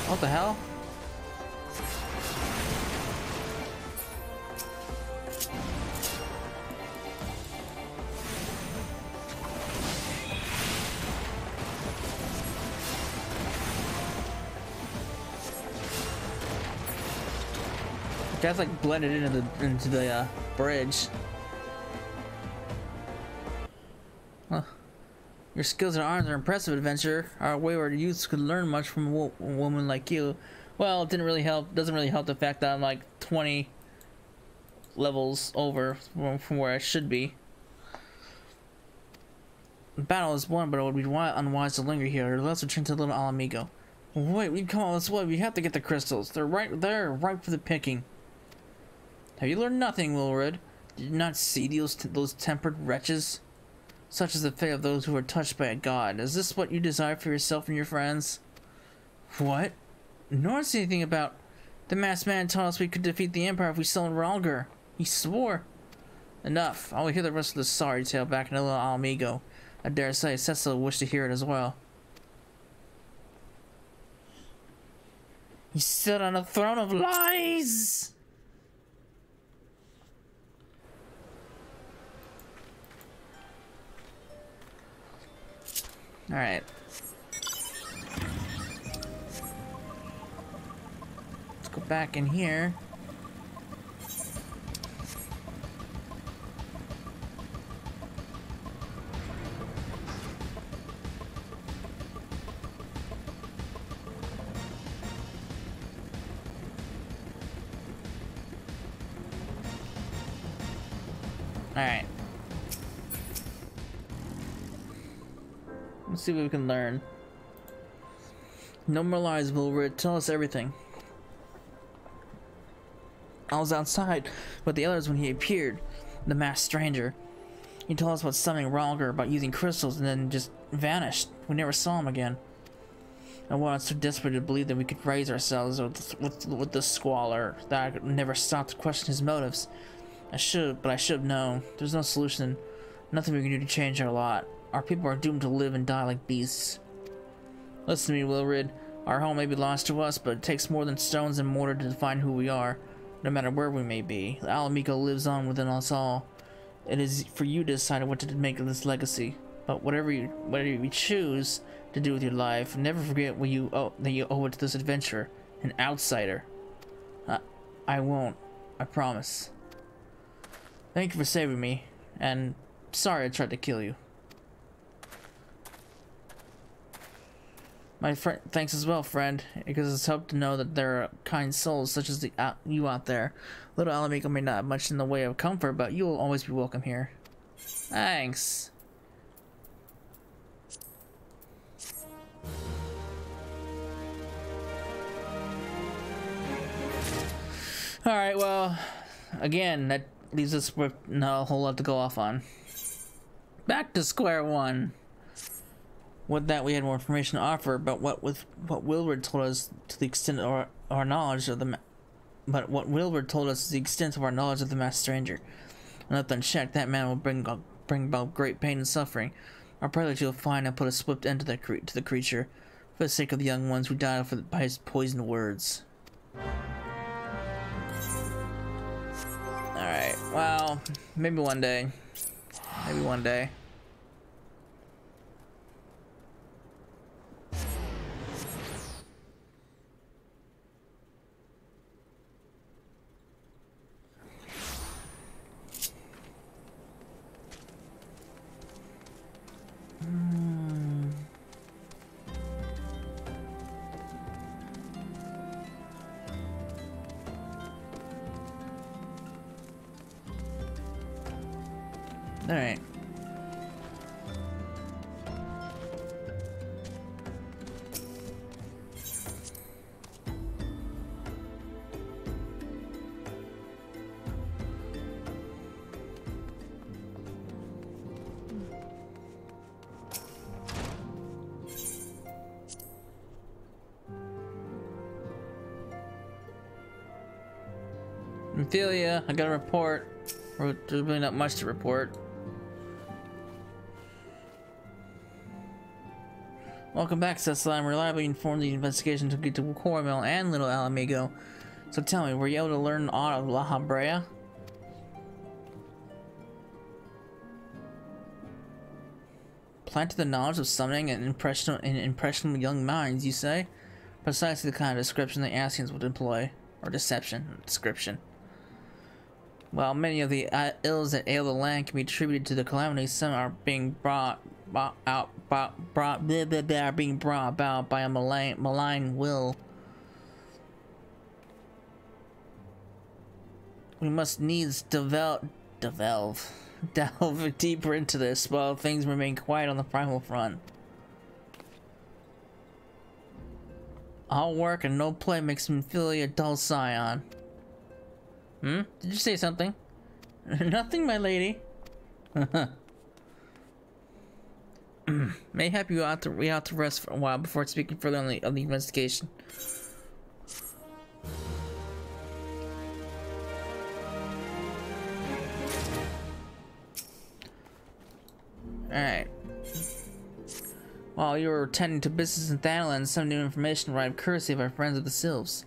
What the hell? That's like blended into the bridge. Well, your skills and arms are impressive, adventurer. Our wayward youths could learn much from a woman like you. Well, it didn't really help. Doesn't really help the fact that I'm like 20 levels over from where I should be. The battle is won, but it would be unwise to linger here. Let's return to little Alamigo. Wait, we come all this way. We have to get the crystals. They're right there, ripe for the picking. Have you learned nothing, Wilred? Did you not see those tempered wretches? Such is the fate of those who are touched by a god. Is this what you desire for yourself and your friends? What? Nor see anything about... The masked man told us we could defeat the Empire if we still in Ralgar. He swore. Enough. I will hear the rest of the sorry tale back in a little Alamigo. I dare say Cecil will wish to hear it as well. He stood on a throne of lies! Alright. Let's go back in here. Alright. Let's see what we can learn. No more lies, Wilred. Tell us everything. I was outside with the others when he appeared, the masked stranger. He told us about summoning Ralgar, about using crystals, and then just vanished. We never saw him again. I was so desperate to believe that we could raise ourselves with the squalor that I could never stop to question his motives. I should have known. There's no solution. Nothing we can do to change our lot. Our people are doomed to live and die like beasts. Listen to me, Wilred. Our home may be lost to us, but it takes more than stones and mortar to define who we are, no matter where we may be. The Alamigo lives on within us all. It is for you to decide what to make of this legacy. But whatever you choose to do with your life, never forget that you owe it to this adventurer, an outsider. I won't. I promise. Thank you for saving me, and sorry I tried to kill you. My friend, thanks as well, friend, because it's helped to know that there are kind souls such as you out there. Little Alamigo may not have much in the way of comfort, but you will always be welcome here. Thanks. Alright, well, again, that leaves us with not a whole lot to go off on. Back to square one. With that, we had more information to offer, but what Wilred told us to the extent of our knowledge of the masked stranger. And left unchecked, that man will bring about great pain and suffering. I pray that you'll find and put a swift end to the creature, for the sake of the young ones who died by his poisoned words. Alright, well, maybe one day. Maybe one day. All right. Ophelia, I got a report. There's really not much to report. Welcome back, Cecil. I'm reliably informed the investigation took you to Coromel and Little Alamigo. So tell me, were you able to learn aught of La Habrea? Planted the knowledge of summoning and impressionable young minds, you say? Precisely the kind of description the Ascians would employ. Or deception. Description. While many of the ills that ail the land can be attributed to the calamities, some are being brought about by a malign will. We must needs delve deeper into this while things remain quiet on the primal front. All work and no play makes me feel like a dull scion. Did you say something? Nothing, my lady. Mayhap you ought to rest for a while before speaking further on the investigation. Alright. While you were attending to business in Thanalan, some new information arrived courtesy of our friends of the Sylphs.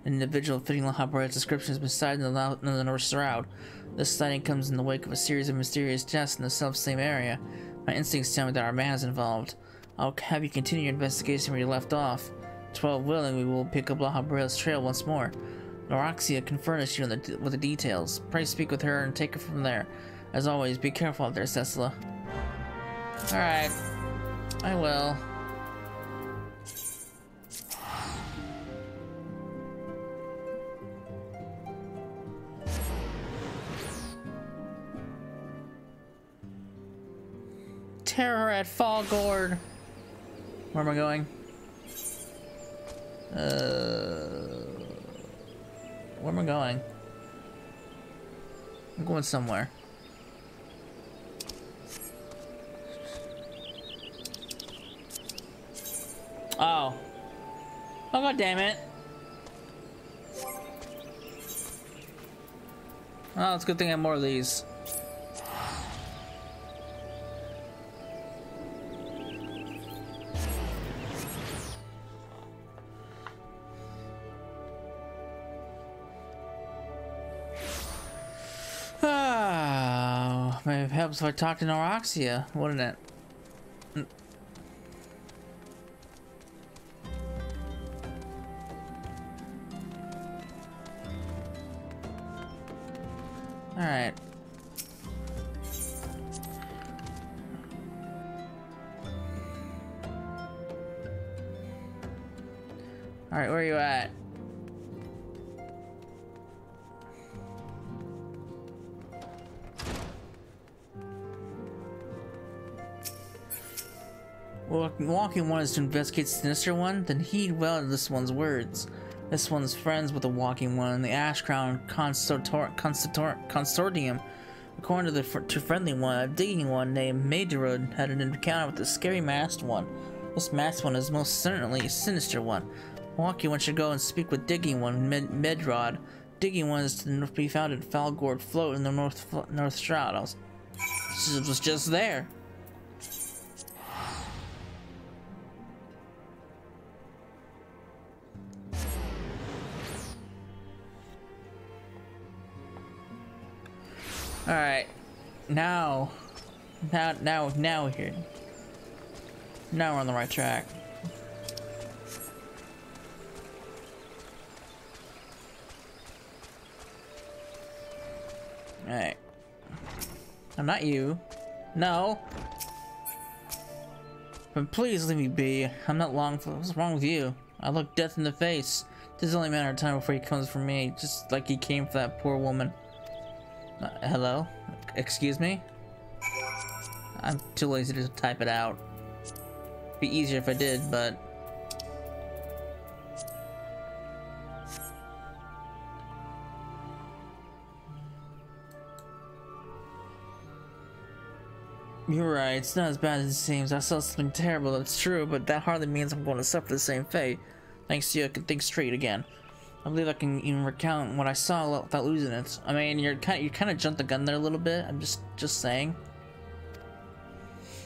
An individual fitting Lahabrad's description is beside in the North Shroud. This sighting comes in the wake of a series of mysterious deaths in the self-same area. My instincts tell me that our man is involved. I'll have you continue your investigation where you left off. 12 willing, we will pick up Lahabrad's trail once more. Noraxia can furnish you with the details. Pray speak with her and take it from there. As always, be careful out there, Cecila. Alright. I will. Terror at Fallgord. Where am I going? Where am I going? I'm going somewhere. Oh. Oh, god damn it. Oh, it's a good thing I have more of these. Oh, maybe it helps if I talk to Noraxia, wouldn't it? Alright. Alright, where are you at? Walking one is to investigate the sinister one, then heed well to this one's words. This one's friends with the Walking One, the Ash Crown Consortium. According to the friendly one, a digging one named Maydrud had an encounter with the scary masked one. This masked one is most certainly a sinister one. Walking One should go and speak with Digging One, Medrod. Digging One is to be found at Falgord Float in the North Shroud. It was just there. Alright, now we're here. Now we're on the right track. Alright. I'm not you. No. But please leave me be. I'm not long for what's wrong with you? I look death in the face. This is only a matter of time before he comes for me, just like he came for that poor woman. Hello? Excuse me? I'm too lazy to type it out. Be easier if I did, but... You're right, it's not as bad as it seems. I saw something terrible, that's true, but that hardly means I'm going to suffer the same fate. Thanks to you, I can think straight again. I believe I can even recount what I saw without losing it. I mean, you kind of jumped the gun there a little bit. I'm just saying.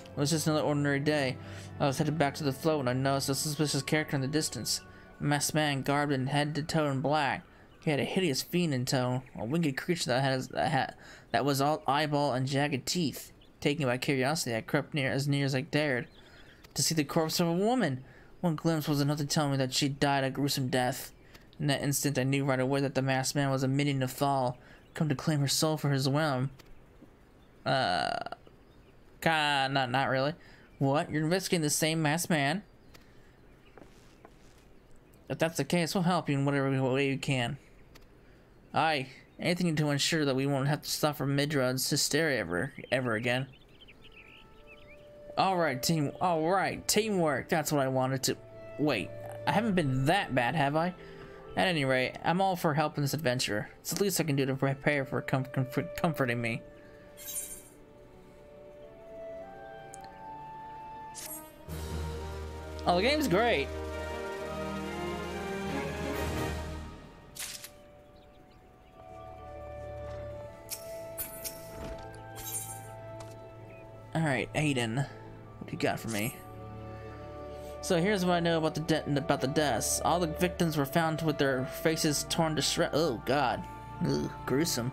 It was just another ordinary day. I was headed back to the float when I noticed a suspicious character in the distance. A masked man, garbed in head to toe in black. He had a hideous fiend in tow, a winged creature that was all eyeball and jagged teeth. Taken by curiosity, I crept near as I dared to see the corpse of a woman. One glimpse was enough to tell me that she died a gruesome death. In that instant, I knew right away that the masked man was a minion of Thal, come to claim her soul for his whim. Not really. What? You're investigating the same masked man? If that's the case, we'll help you in whatever way you can. Aye, anything to ensure that we won't have to suffer Midrod's hysteria ever again. Alright, teamwork, that's what I wanted to... Wait, I haven't been that bad, have I? At any rate, I'm all for helping this adventurer. It's the least I can do to prepare for comforting me. Oh, the game's great. Alright, Aiden. What do you got for me? So here's what I know about the deaths. All the victims were found with their faces torn to shreds. Oh god. Ugh, gruesome.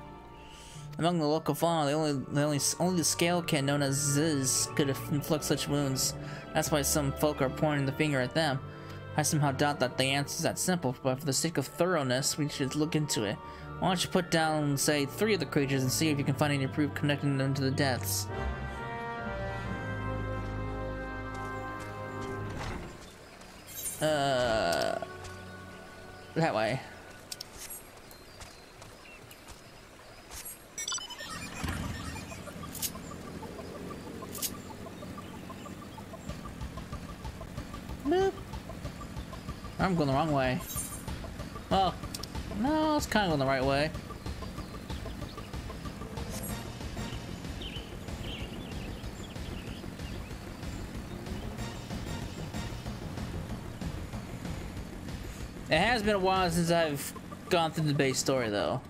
Among the local fauna, only the scale cat known as Ziz could inflict such wounds. That's why some folk are pointing the finger at them. I somehow doubt that the answer is that simple, but for the sake of thoroughness, we should look into it. Why don't you put down, say, 3 of the creatures and see if you can find any proof connecting them to the deaths. That way. Boop. I'm going the wrong way. Well, no, it's kind of going the right way. It has been a while since I've gone through the base story, though.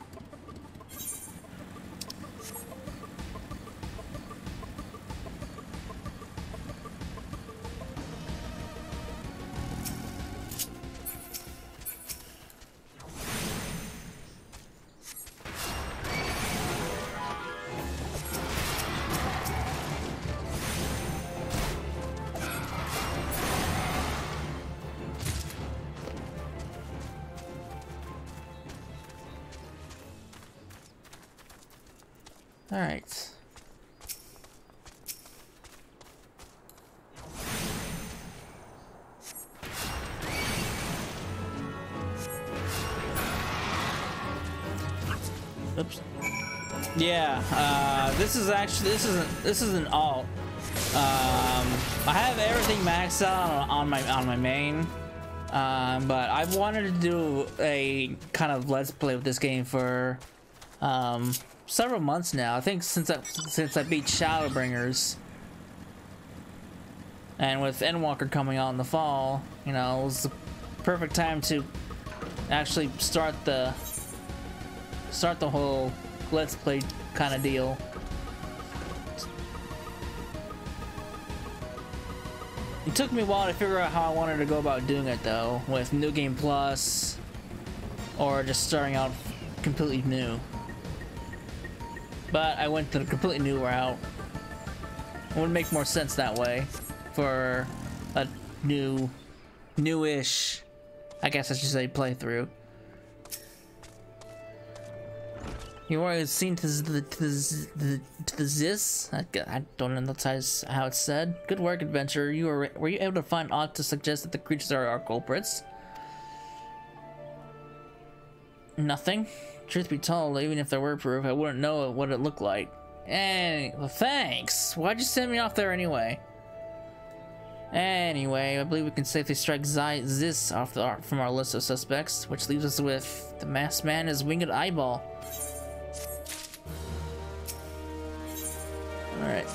All right. Oops. Yeah. This is an alt. I have everything maxed out on my main. But I've wanted to do a kind of let's play with this game for several months now. I think since I beat Shadowbringers, and with Endwalker coming out in the fall, you know, it was the perfect time to actually start the whole let's play kind of deal. It took me a while to figure out how I wanted to go about doing it, though, with New Game Plus or just starting out completely new. But I went to the completely new route. It would make more sense that way for a newish, I guess I should say, playthrough. You already seen to the Zis? I don't know that's how it's said. Good work, adventurer. Were you able to find aught to suggest that the creatures are our culprits? Nothing. Truth be told, even if there were proof, I wouldn't know what it looked like. Well, thanks. Why'd you send me off there anyway? Anyway, I believe we can safely strike Zis off from our list of suspects, which leaves us with the masked man and his winged eyeball. Alright.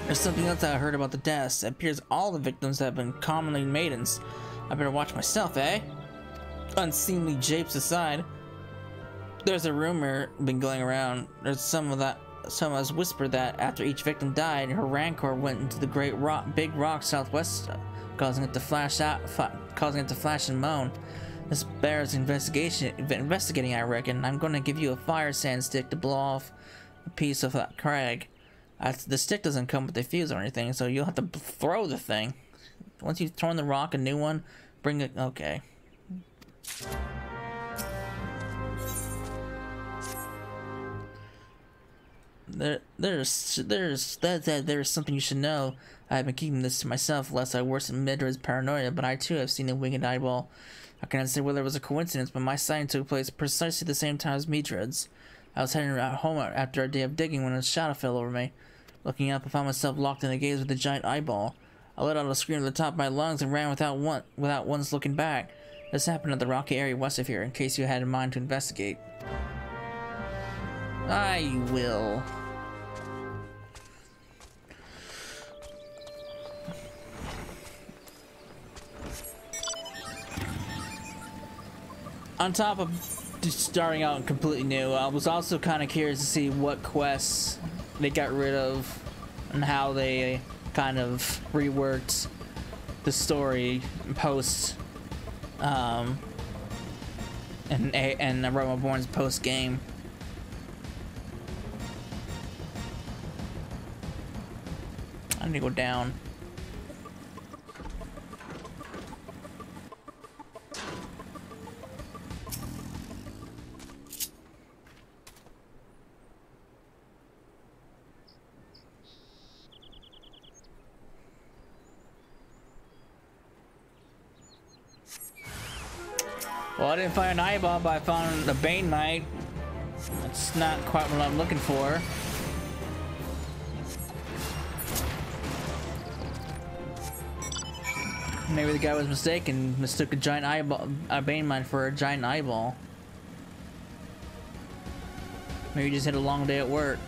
There's something else I heard about the deaths. It appears all the victims have been commonly maidens. I better watch myself, eh? Unseemly japes aside. There's a rumor been going around. There's some has whispered that after each victim died, her rancor went into the big rock southwest, causing it to flash and moan. This bears investigating, I reckon. I'm going to give you a fire sand stick to blow off a piece of that crag. The stick doesn't come with a fuse or anything, so you'll have to throw the thing. Once you've thrown the rock, a new one, bring it. Okay. There's something you should know. I've been keeping this to myself lest I worsen Midred's paranoia, but I too have seen a winged eyeball. I cannot say whether it was a coincidence, but my sighting took place precisely the same time as Midred's. I was heading home after a day of digging when a shadow fell over me. Looking up, I found myself locked in the gaze with a giant eyeball. I let out a scream at the top of my lungs and ran without once looking back. This happened at the rocky area west of here, in case you had in mind to investigate. I will. On top of just starting out completely new, I was also kind of curious to see what quests they got rid of and how they kind of reworked the story post and Reborn's post game. I need to go down. Well, I didn't find an eyeball, but I found a Bane Knight. That's not quite what I'm looking for. Maybe the guy was mistaken, mistook a giant eyeball, a Bane Knight for a giant eyeball. Maybe he just had a long day at work.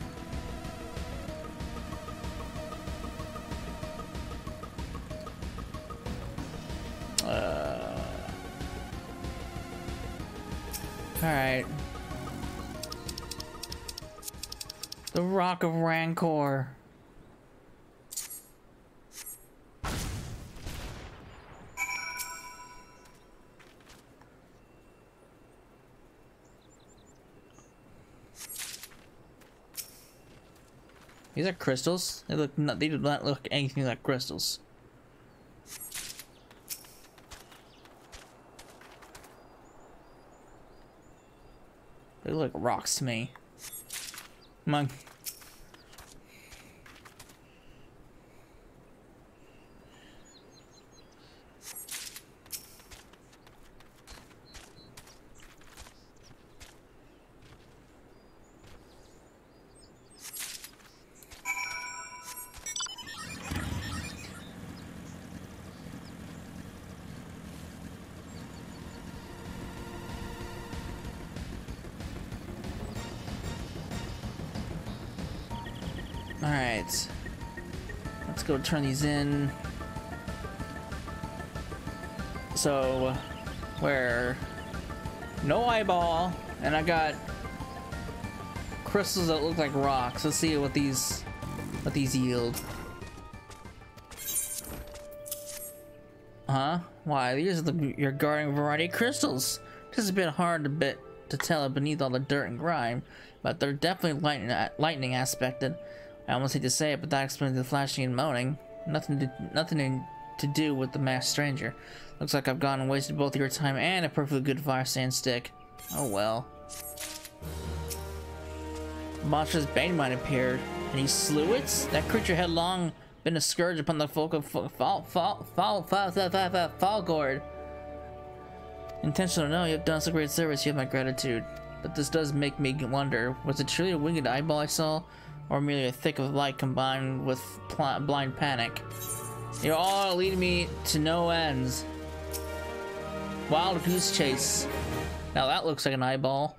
Alright. The Rock of Rancor. These are crystals. They do not look anything like crystals. They look like rocks to me. Come on. Alright, let's go turn these in. So, where no eyeball, and I got crystals that look like rocks. Let's see what these yield. Huh? Why? These are your garden variety crystals. This is a bit hard to tell beneath all the dirt and grime, but they're definitely lightning aspected. I almost hate to say it, but that explains the flashing and moaning. Nothing to do with the masked stranger. Looks like I've gone and wasted both your time and a perfectly good fire sand stick. Oh well. Monstrous Bane Knight appeared, and he slew it? That creature had long been a scourge upon the folk of Falgord. Intentional or no, you have done us a great service, you have my gratitude. But this does make me wonder, was it truly a winged eyeball I saw? Or merely a thick of light combined with blind panic? You're all leading me to no ends. Wild goose chase. Now that looks like an eyeball.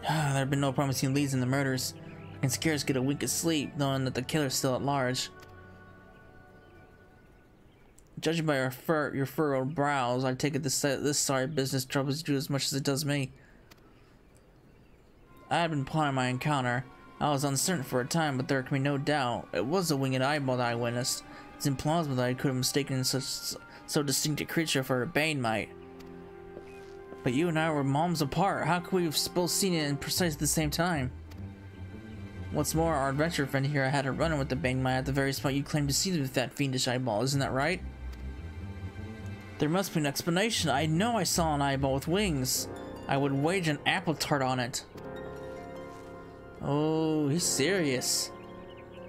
There have been no promising leads in the murders. I can scarce get a wink of sleep knowing that the killer's still at large. Judging by your furrowed brows, I take it this sorry business troubles you as much as it does me. I had been planning my encounter. I was uncertain for a time, but there can be no doubt. It was a winged eyeball that I witnessed. It's implausible that I could have mistaken so distinct a creature for a Bane Knight. But you and I were moms apart. How could we have both seen it in precisely the same time? What's more, our adventure friend here had a run-in with the Bane Knight at the very spot you claimed to see with that fiendish eyeball. Isn't that right? There must be an explanation. I know I saw an eyeball with wings. I would wager an apple tart on it. Oh, he's serious.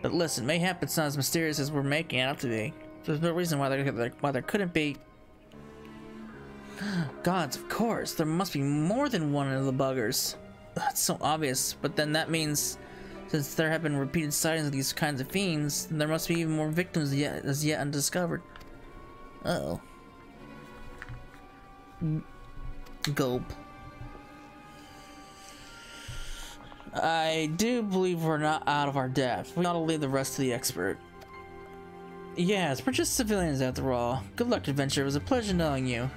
But listen, mayhap it's not as mysterious as we're making it out to be. There's no reason why there couldn't be. Gods, of course. There must be more than one of the buggers. That's so obvious. But then that means, since there have been repeated sightings of these kinds of fiends, then there must be even more victims as yet undiscovered. Uh-oh. Gulp. I do believe we're not out of our depth. We ought to leave the rest to the expert. Yes, we're just civilians after all. Good luck, adventurer. It was a pleasure knowing you.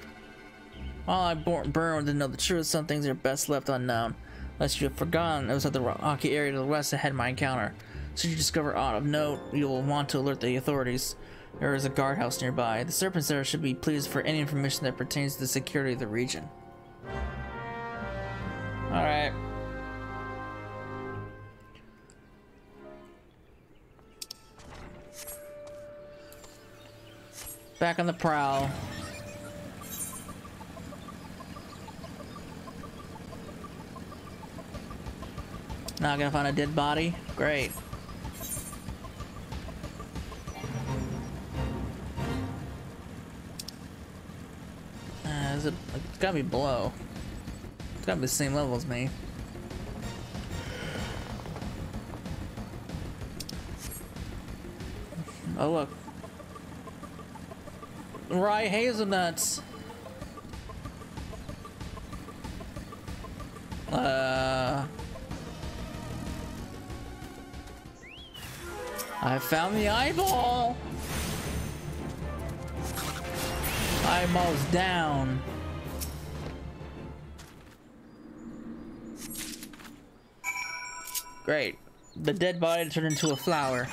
While I burned to know the truth, some things are best left unknown. Lest you have forgotten, it was at the rocky area to the west ahead of my encounter. Should you discover aught of note, you will want to alert the authorities. There is a guardhouse nearby. The serpents there should be pleased for any information that pertains to the security of the region. Alright. Back on the prowl. Not gonna find a dead body? Great. It's gotta be below. It's gotta be the same level as me. Oh look. Rye hazelnuts. I found the eyeball. Eyeball's down. Great. The dead body turned into a flower.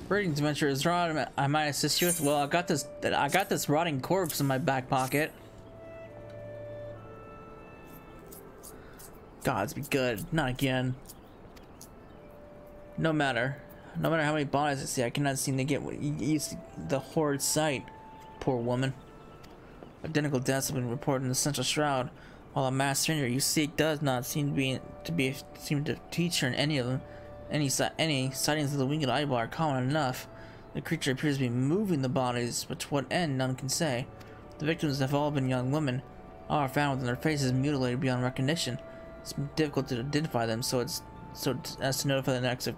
Greetings, adventurers. I might assist you with. Well, I got this rotting corpse in my back pocket. Gods be good. Not again. No matter how many bodies I see, I cannot seem to get used to the horrid sight. Poor woman. Identical deaths have been reported in the central shroud, while a mass stranger you seek does not seem to teach her in any of them. Any sightings of the winged eyeball are common enough. The creature appears to be moving the bodies, but to what end, none can say. The victims have all been young women. All are found with their faces mutilated beyond recognition. It's been difficult to identify them, so as to notify the next of.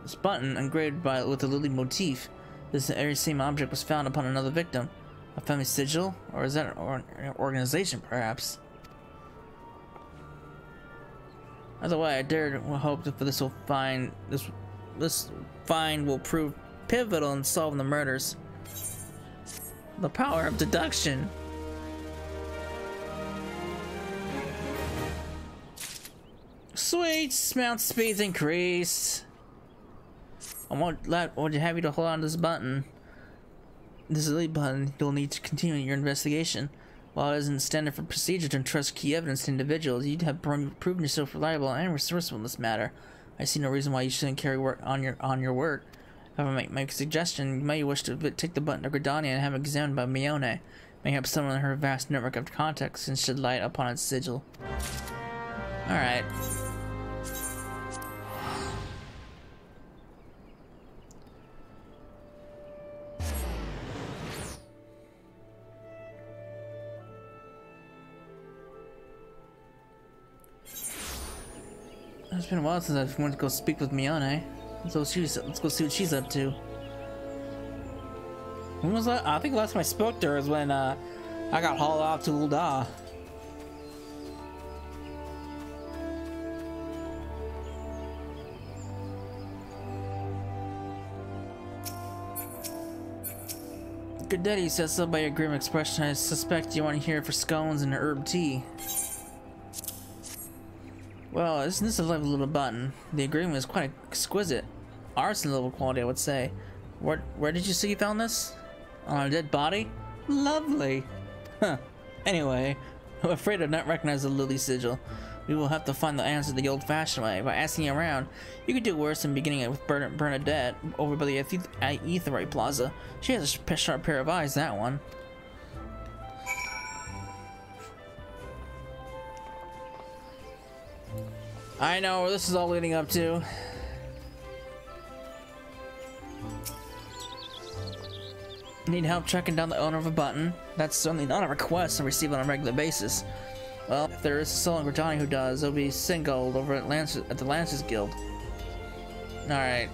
This button engraved with a lily motif. This very same object was found upon another victim. A family sigil, or is that an organization, perhaps? Either way, I dare hope that this find will prove pivotal in solving the murders. The power of deduction. Sweet, mount speeds increased. I won't have you to hold on to this button. This is the lead button. You'll need to continue your investigation. While it isn't standard for procedure to entrust key evidence to individuals, you have proven yourself reliable and resourceful in this matter. I see no reason why you shouldn't carry work on your work. If I make a suggestion, you may wish to take the button to Gridania and have it examined by Mione. Mayhap someone in her vast network of contacts can shed light upon its sigil. Alright. It's been a while since I've wanted to go speak with Mione. Let's go see what she's up to. When was that? I think the last time I spoke to her was when I got hauled off to Ul'dah. Good daddy says so by your grim expression. I suspect you want to hear for scones and herb tea. Well, isn't this a lovely little button? The engraving is quite exquisite. Arson level quality, I would say. Where did you see you found this? On a dead body? Lovely. Huh. Anyway, I'm afraid I don't recognize the lily sigil. We will have to find the answer the old-fashioned way by asking around. You could do worse than beginning it with Bernadette over by the Etherite Plaza. She has a sharp pair of eyes, that one. I know where this is all leading up to. Need help tracking down the owner of a button? That's certainly not a request I receive on a regular basis. Well, if there is a soul in Gridania who does, it'll be Singold over at the Lancers Guild. Alright.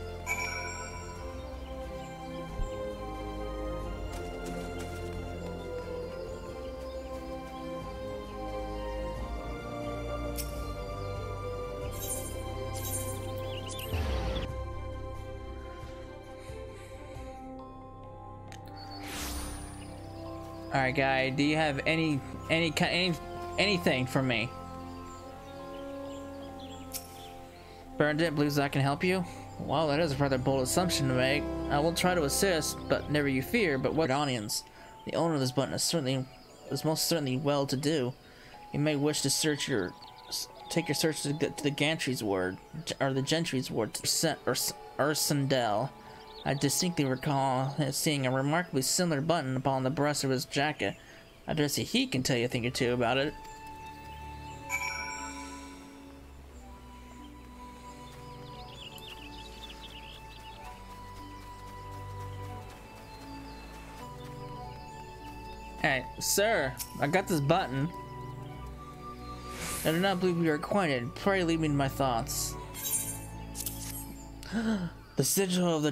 Alright, guy, do you have anything for me? Bernadette believes I can help you? Well, that is a rather bold assumption to make. I will try to assist, but never you fear. But what onions? The owner of this button is most certainly well-to-do. You may wish to take your search to the Gantry's ward, or the Gentry's ward, or Ursendel. I distinctly recall seeing a remarkably similar button upon the breast of his jacket. I dare say he can tell you a thing or two about it. Hey, sir, I got this button. I do not believe we are acquainted. Pray leave me to my thoughts. The sigil of the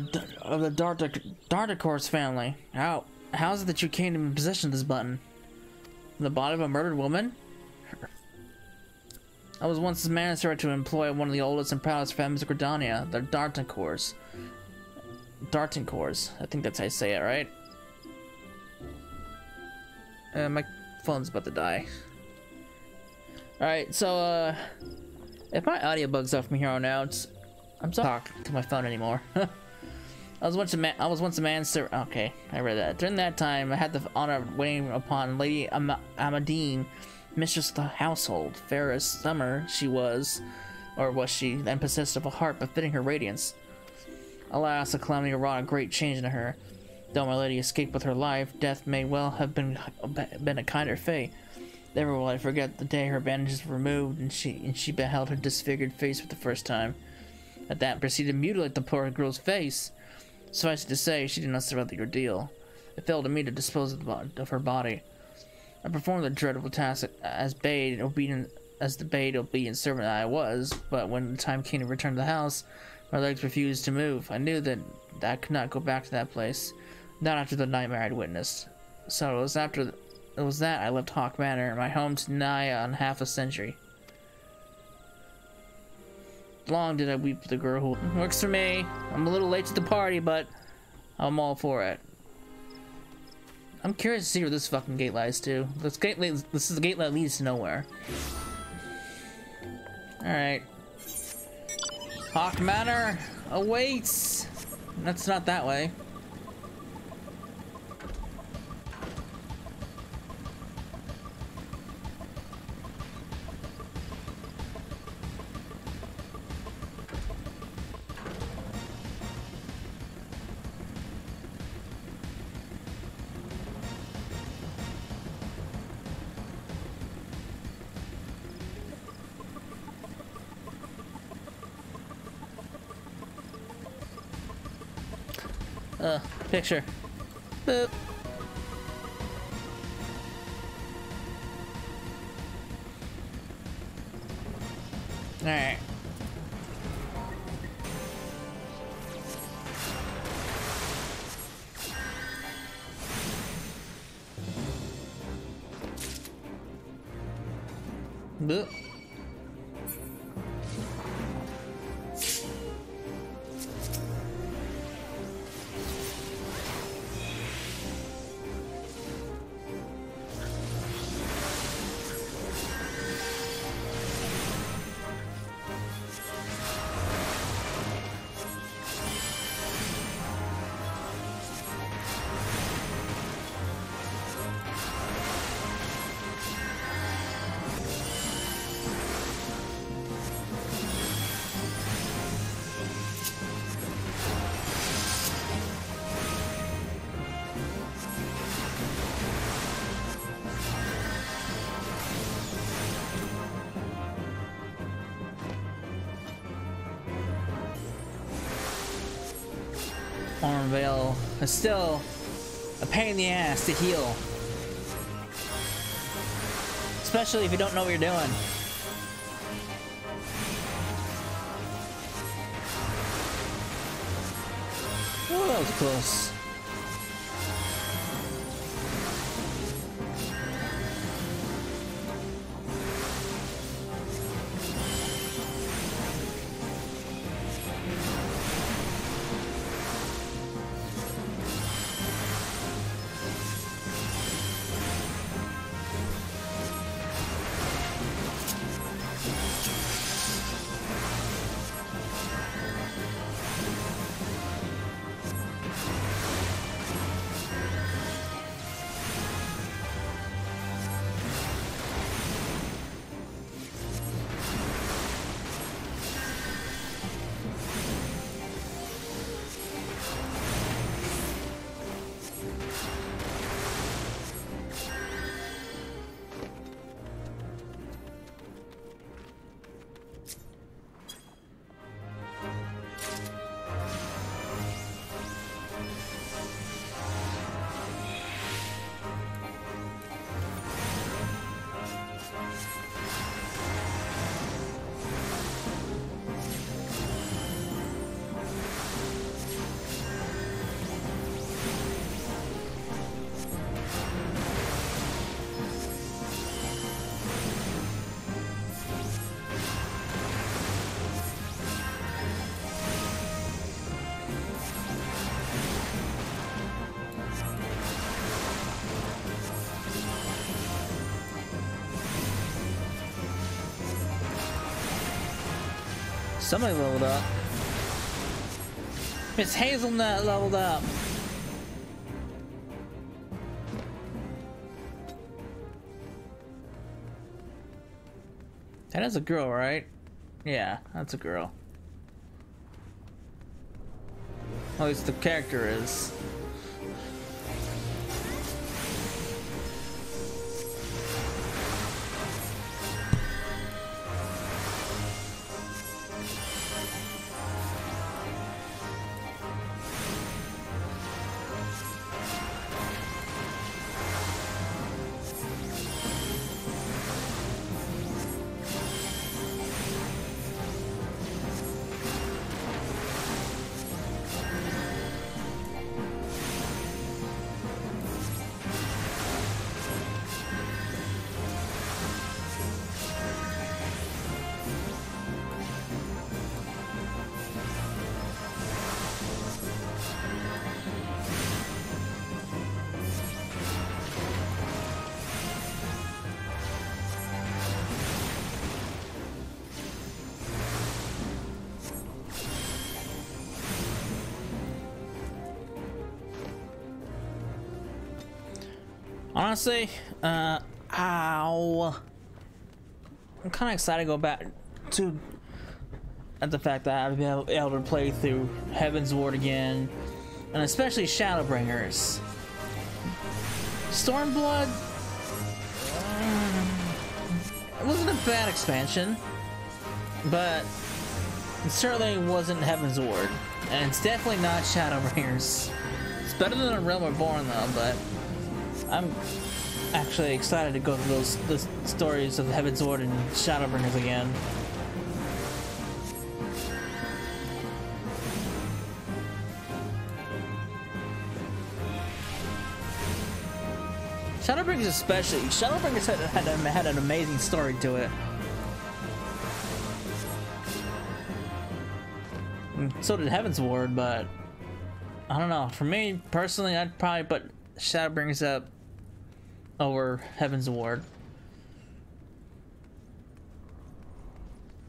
Dardacor's family. How is it that you came in possession of this button? The body of a murdered woman? I was once manager to employ one of the oldest and proudest families of Gridania, the Dardacor's. I think that's how you say it, right? My phone's about to die. Alright, so, if my audio bugs off from here on out, I'm sorry to talk to my phone anymore. I was once a man, sir. Okay, I read that. During that time, I had the honor of waiting upon Lady Amadine, mistress of the household. Fair as summer she was, or was she, and possessed of a heart befitting her radiance. Alas, the calamity wrought a great change in her. Though my lady escaped with her life, death may well have been a kinder fate. Never will I forget the day her bandages were removed, and she beheld her disfigured face for the first time. At that, proceeded to mutilate the poor girl's face. Suffice it to say, she did not survive the ordeal. It fell to me to dispose of her body. I performed the dreadful task as the bade, obedient servant I was, but when the time came to return to the house, my legs refused to move. I knew that I could not go back to that place, not after the nightmare I'd witnessed. So it was that I left Hawk Manor, my home to nigh on half a century. Long did I weep for the girl who works for me. I'm a little late to the party, but I'm all for it. I'm curious to see where this fucking gate lies to. This is the gate that leads to nowhere. Alright. Hawk Manor awaits! That's not that way. Picture. Boop. Alright. Boop. Armor Veil is still a pain in the ass to heal. Especially if you don't know what you're doing. Oh, that was close. Somebody leveled up. Miss Hazelnut leveled up. That is a girl, right? Yeah, that's a girl. At least the character is. Honestly, ow. I'm kind of excited to go back to at the fact that I've been able to play through Heaven's Ward again, and especially Shadowbringers. Stormblood, it wasn't a bad expansion, but it certainly wasn't Heaven's Ward, and it's definitely not Shadowbringers. It's better than a Realm Reborn though, but I'm actually excited to go through the stories of Heaven's Ward and Shadowbringers again. Shadowbringers especially. Shadowbringers had an amazing story to it. And so did Heaven's Ward, but I don't know. For me personally, I'd probably put Shadowbringers up over Heaven's Ward.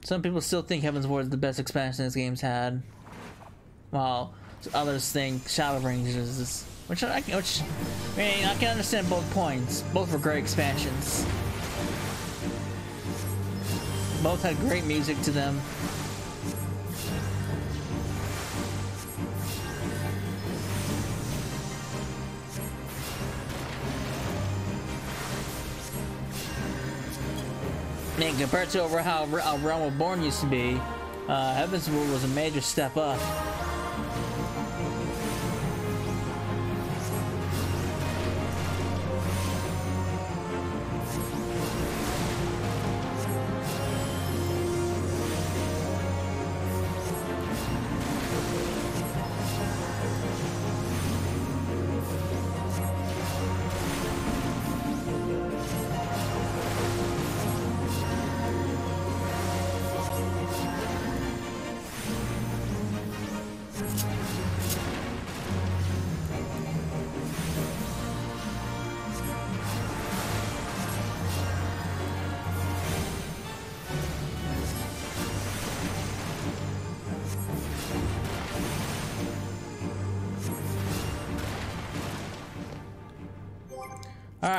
Some people still think Heaven's Ward is the best expansion this game's had, while others think Shadowbringers is, which I mean, I can understand both points. Both were great expansions. Both had great music to them. I mean, compared to over how Realm Reborn used to be, Heaven's Ward was a major step up.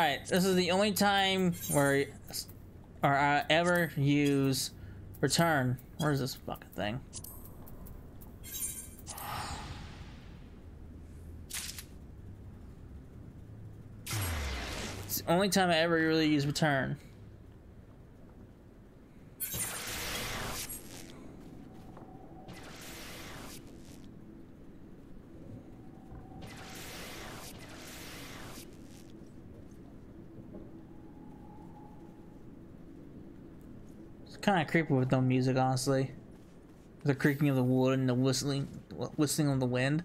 Alright, this is the only time where I ever use return. Where's this fucking thing? It's the only time I ever really use return. Kind of creepy with no music, honestly. The creaking of the wood and the whistling of the wind.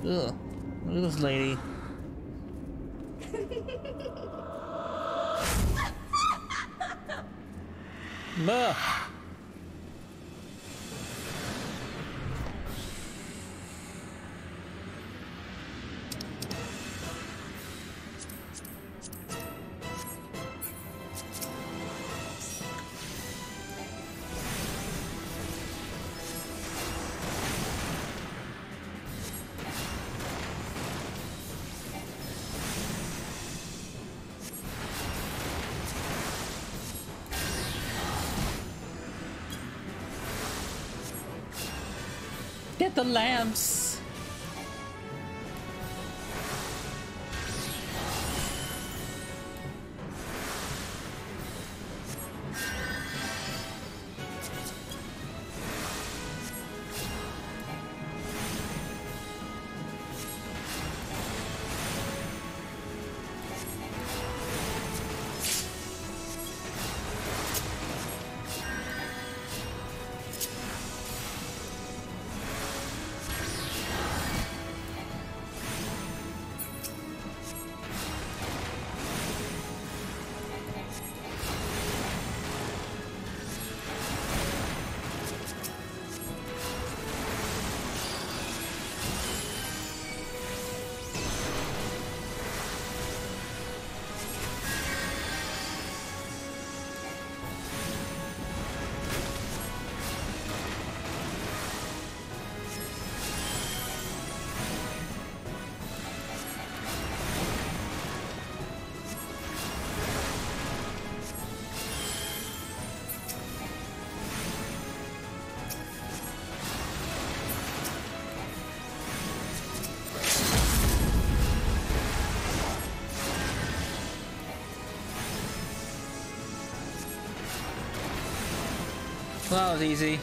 Ugh, look at this lady. Ugh. Get the lamps. Well, that was easy.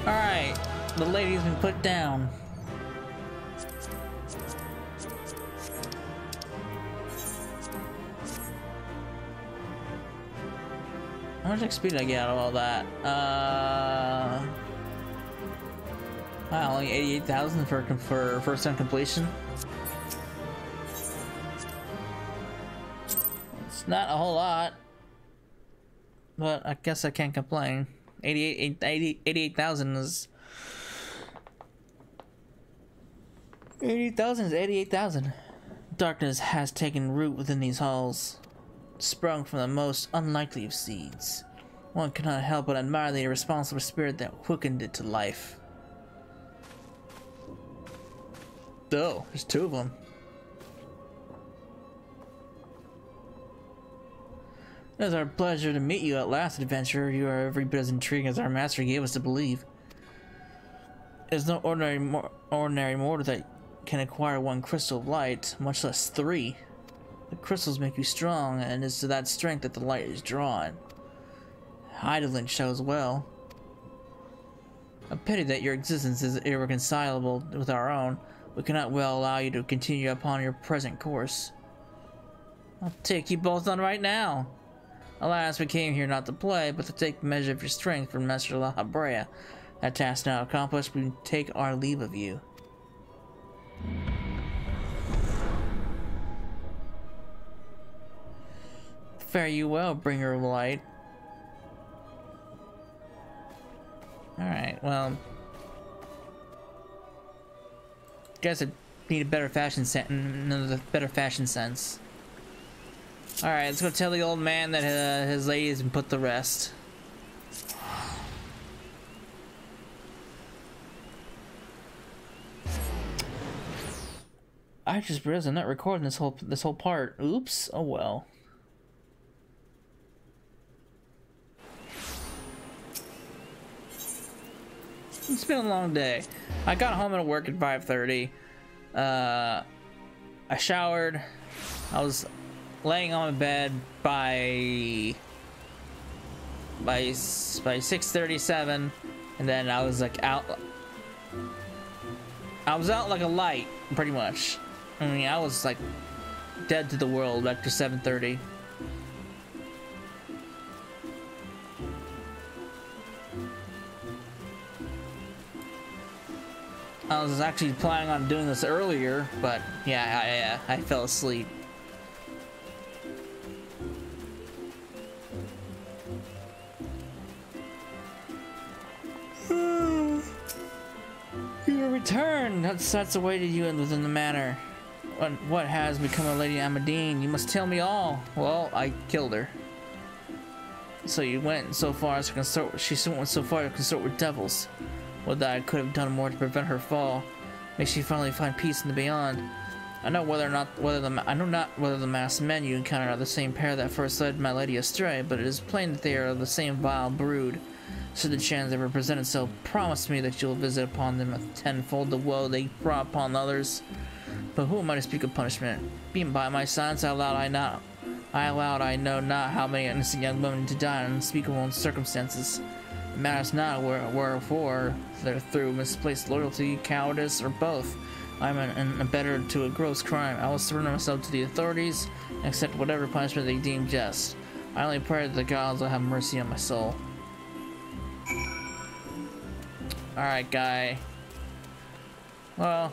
Alright, the lady's been put down. How much XP did I get out of all that? Wow, only 88,000 for first time completion. It's not a whole lot, but I guess I can't complain. 88,000 is 88,000 is 88,000. Darkness has taken root within these halls, sprung from the most unlikely of seeds. One cannot help but admire the irresponsible spirit that quickened it to life. Oh, there's two of them. It is our pleasure to meet you at last, adventurer. You are every bit as intriguing as our master gave us to believe. It is no ordinary mortal that can acquire one crystal of light, much less three. The crystals make you strong, and it is to that strength that the light is drawn. Idolin shows well. A pity that your existence is irreconcilable with our own. We cannot well allow you to continue upon your present course. I'll take you both on right now. Alas, we came here not to play, but to take measure of your strength from Master La Habrea. That task now accomplished, we take our leave of you. Fare you well, bringer of light. Alright, well... guess I need a better fashion sense. Alright, let's go tell the old man that his lady has been put to rest. I just realized I'm not recording this whole part. Oops. Oh well. It's been a long day. I got home at work at 5:30. I showered. I was laying on my bed by 6:37, and then I was like out. I was out like a light, pretty much. I mean, I was like dead to the world after 7:30. I was actually planning on doing this earlier, but yeah, I fell asleep. Your return! That's awaited you within the manor. What has become of Lady Amadine? You must tell me all. Well, I killed her. So you went so far as to consort. She went so far to consort with devils. Well, that I could have done more to prevent her fall. May she finally find peace in the beyond. I know not whether the masked men you encountered are the same pair that first led my lady astray, but it is plain that they are of the same vile brood. Should the chance ever present itself, promise me that you will visit upon them tenfold the woe they brought upon others. But who am I to speak of punishment? Being by my silence, I allowed I know not how many innocent young women to die in unspeakable circumstances. It matters not wherefore they're through misplaced loyalty, cowardice, or both. I'm an abettor to a gross crime. I will surrender myself to the authorities and accept whatever punishment they deem just. I only pray that the gods will have mercy on my soul. Alright, guy. Well...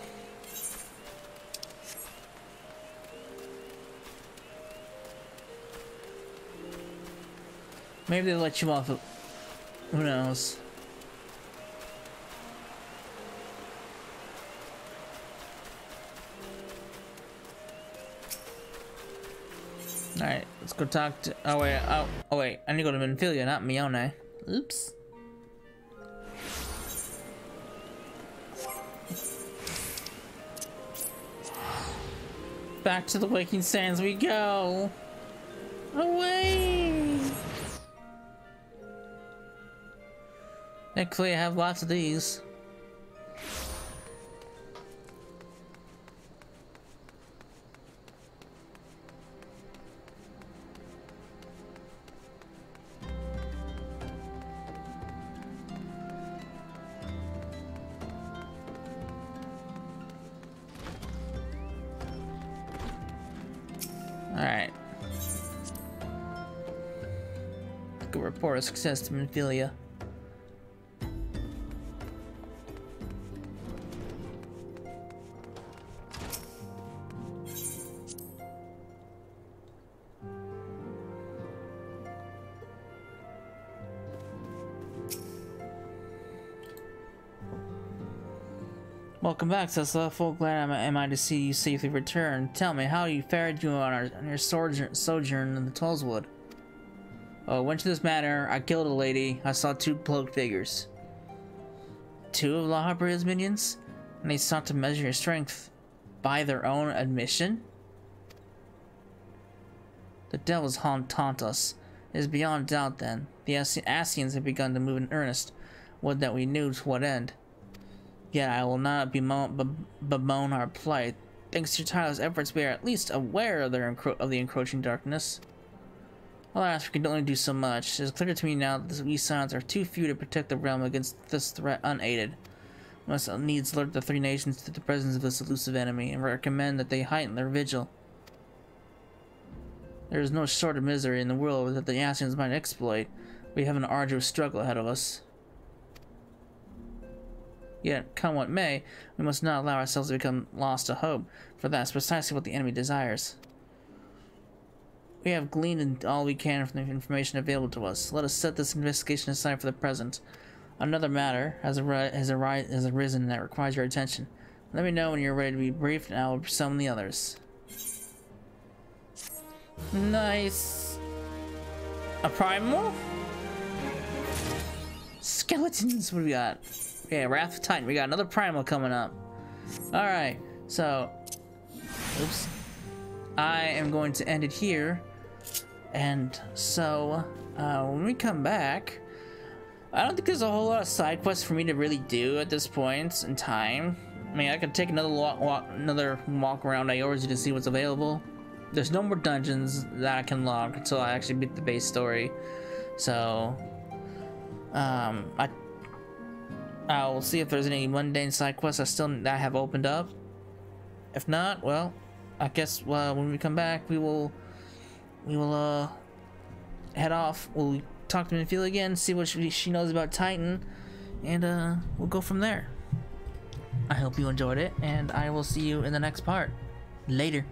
maybe they'll let you off. Who knows? Alright, let's go talk to... oh wait, I need to go to Minfilia, not Mione. Oops. Back to the Waking Sands we go! Away! Thankfully I have lots of these. Alright. Good report of success to Minfilia. Welcome back, Cessa. Full glad am I to see you safely return. Tell me, how you fared on your sojourn in the Tollswood? Oh, went to this manor. I killed a lady. I saw two cloaked figures. Two of La Habrea's minions? And they sought to measure your strength by their own admission? The devils taunt us. It is beyond doubt, then. The Ascians have begun to move in earnest. Would that we knew to what end. Yet I will not bemoan our plight. Thanks to your tireless efforts, we are at least aware of the encroaching darkness. Alas, we can only do so much. It is clear to me now that we Scions are too few to protect the realm against this threat unaided. We must needs alert the three nations to the presence of this elusive enemy, and recommend that they heighten their vigil. There is no short of misery in the world that the Ascians might exploit. We have an arduous struggle ahead of us. Yet, come what may, we must not allow ourselves to become lost to hope, for that is precisely what the enemy desires. We have gleaned all we can from the information available to us. Let us set this investigation aside for the present. Another matter has arisen that requires your attention. Let me know when you're ready to be briefed, and I will summon the others. Nice. A primal? Skeletons. What do we got? Okay, Wrath of Titan. We got another primal coming up. Alright, so oops. I am going to end it here. And so when we come back, I don't think there's a whole lot of side quests for me to really do at this point in time. I mean, I could take another walk around Eorzea to see what's available. There's no more dungeons that I can log until I actually beat the base story. So I'll see if there's any mundane side quests that I have opened up. If not, well, I guess when we come back, we will head off. We'll talk to Minfield again, see what she knows about Titan, and we'll go from there. I hope you enjoyed it, and I will see you in the next part. Later.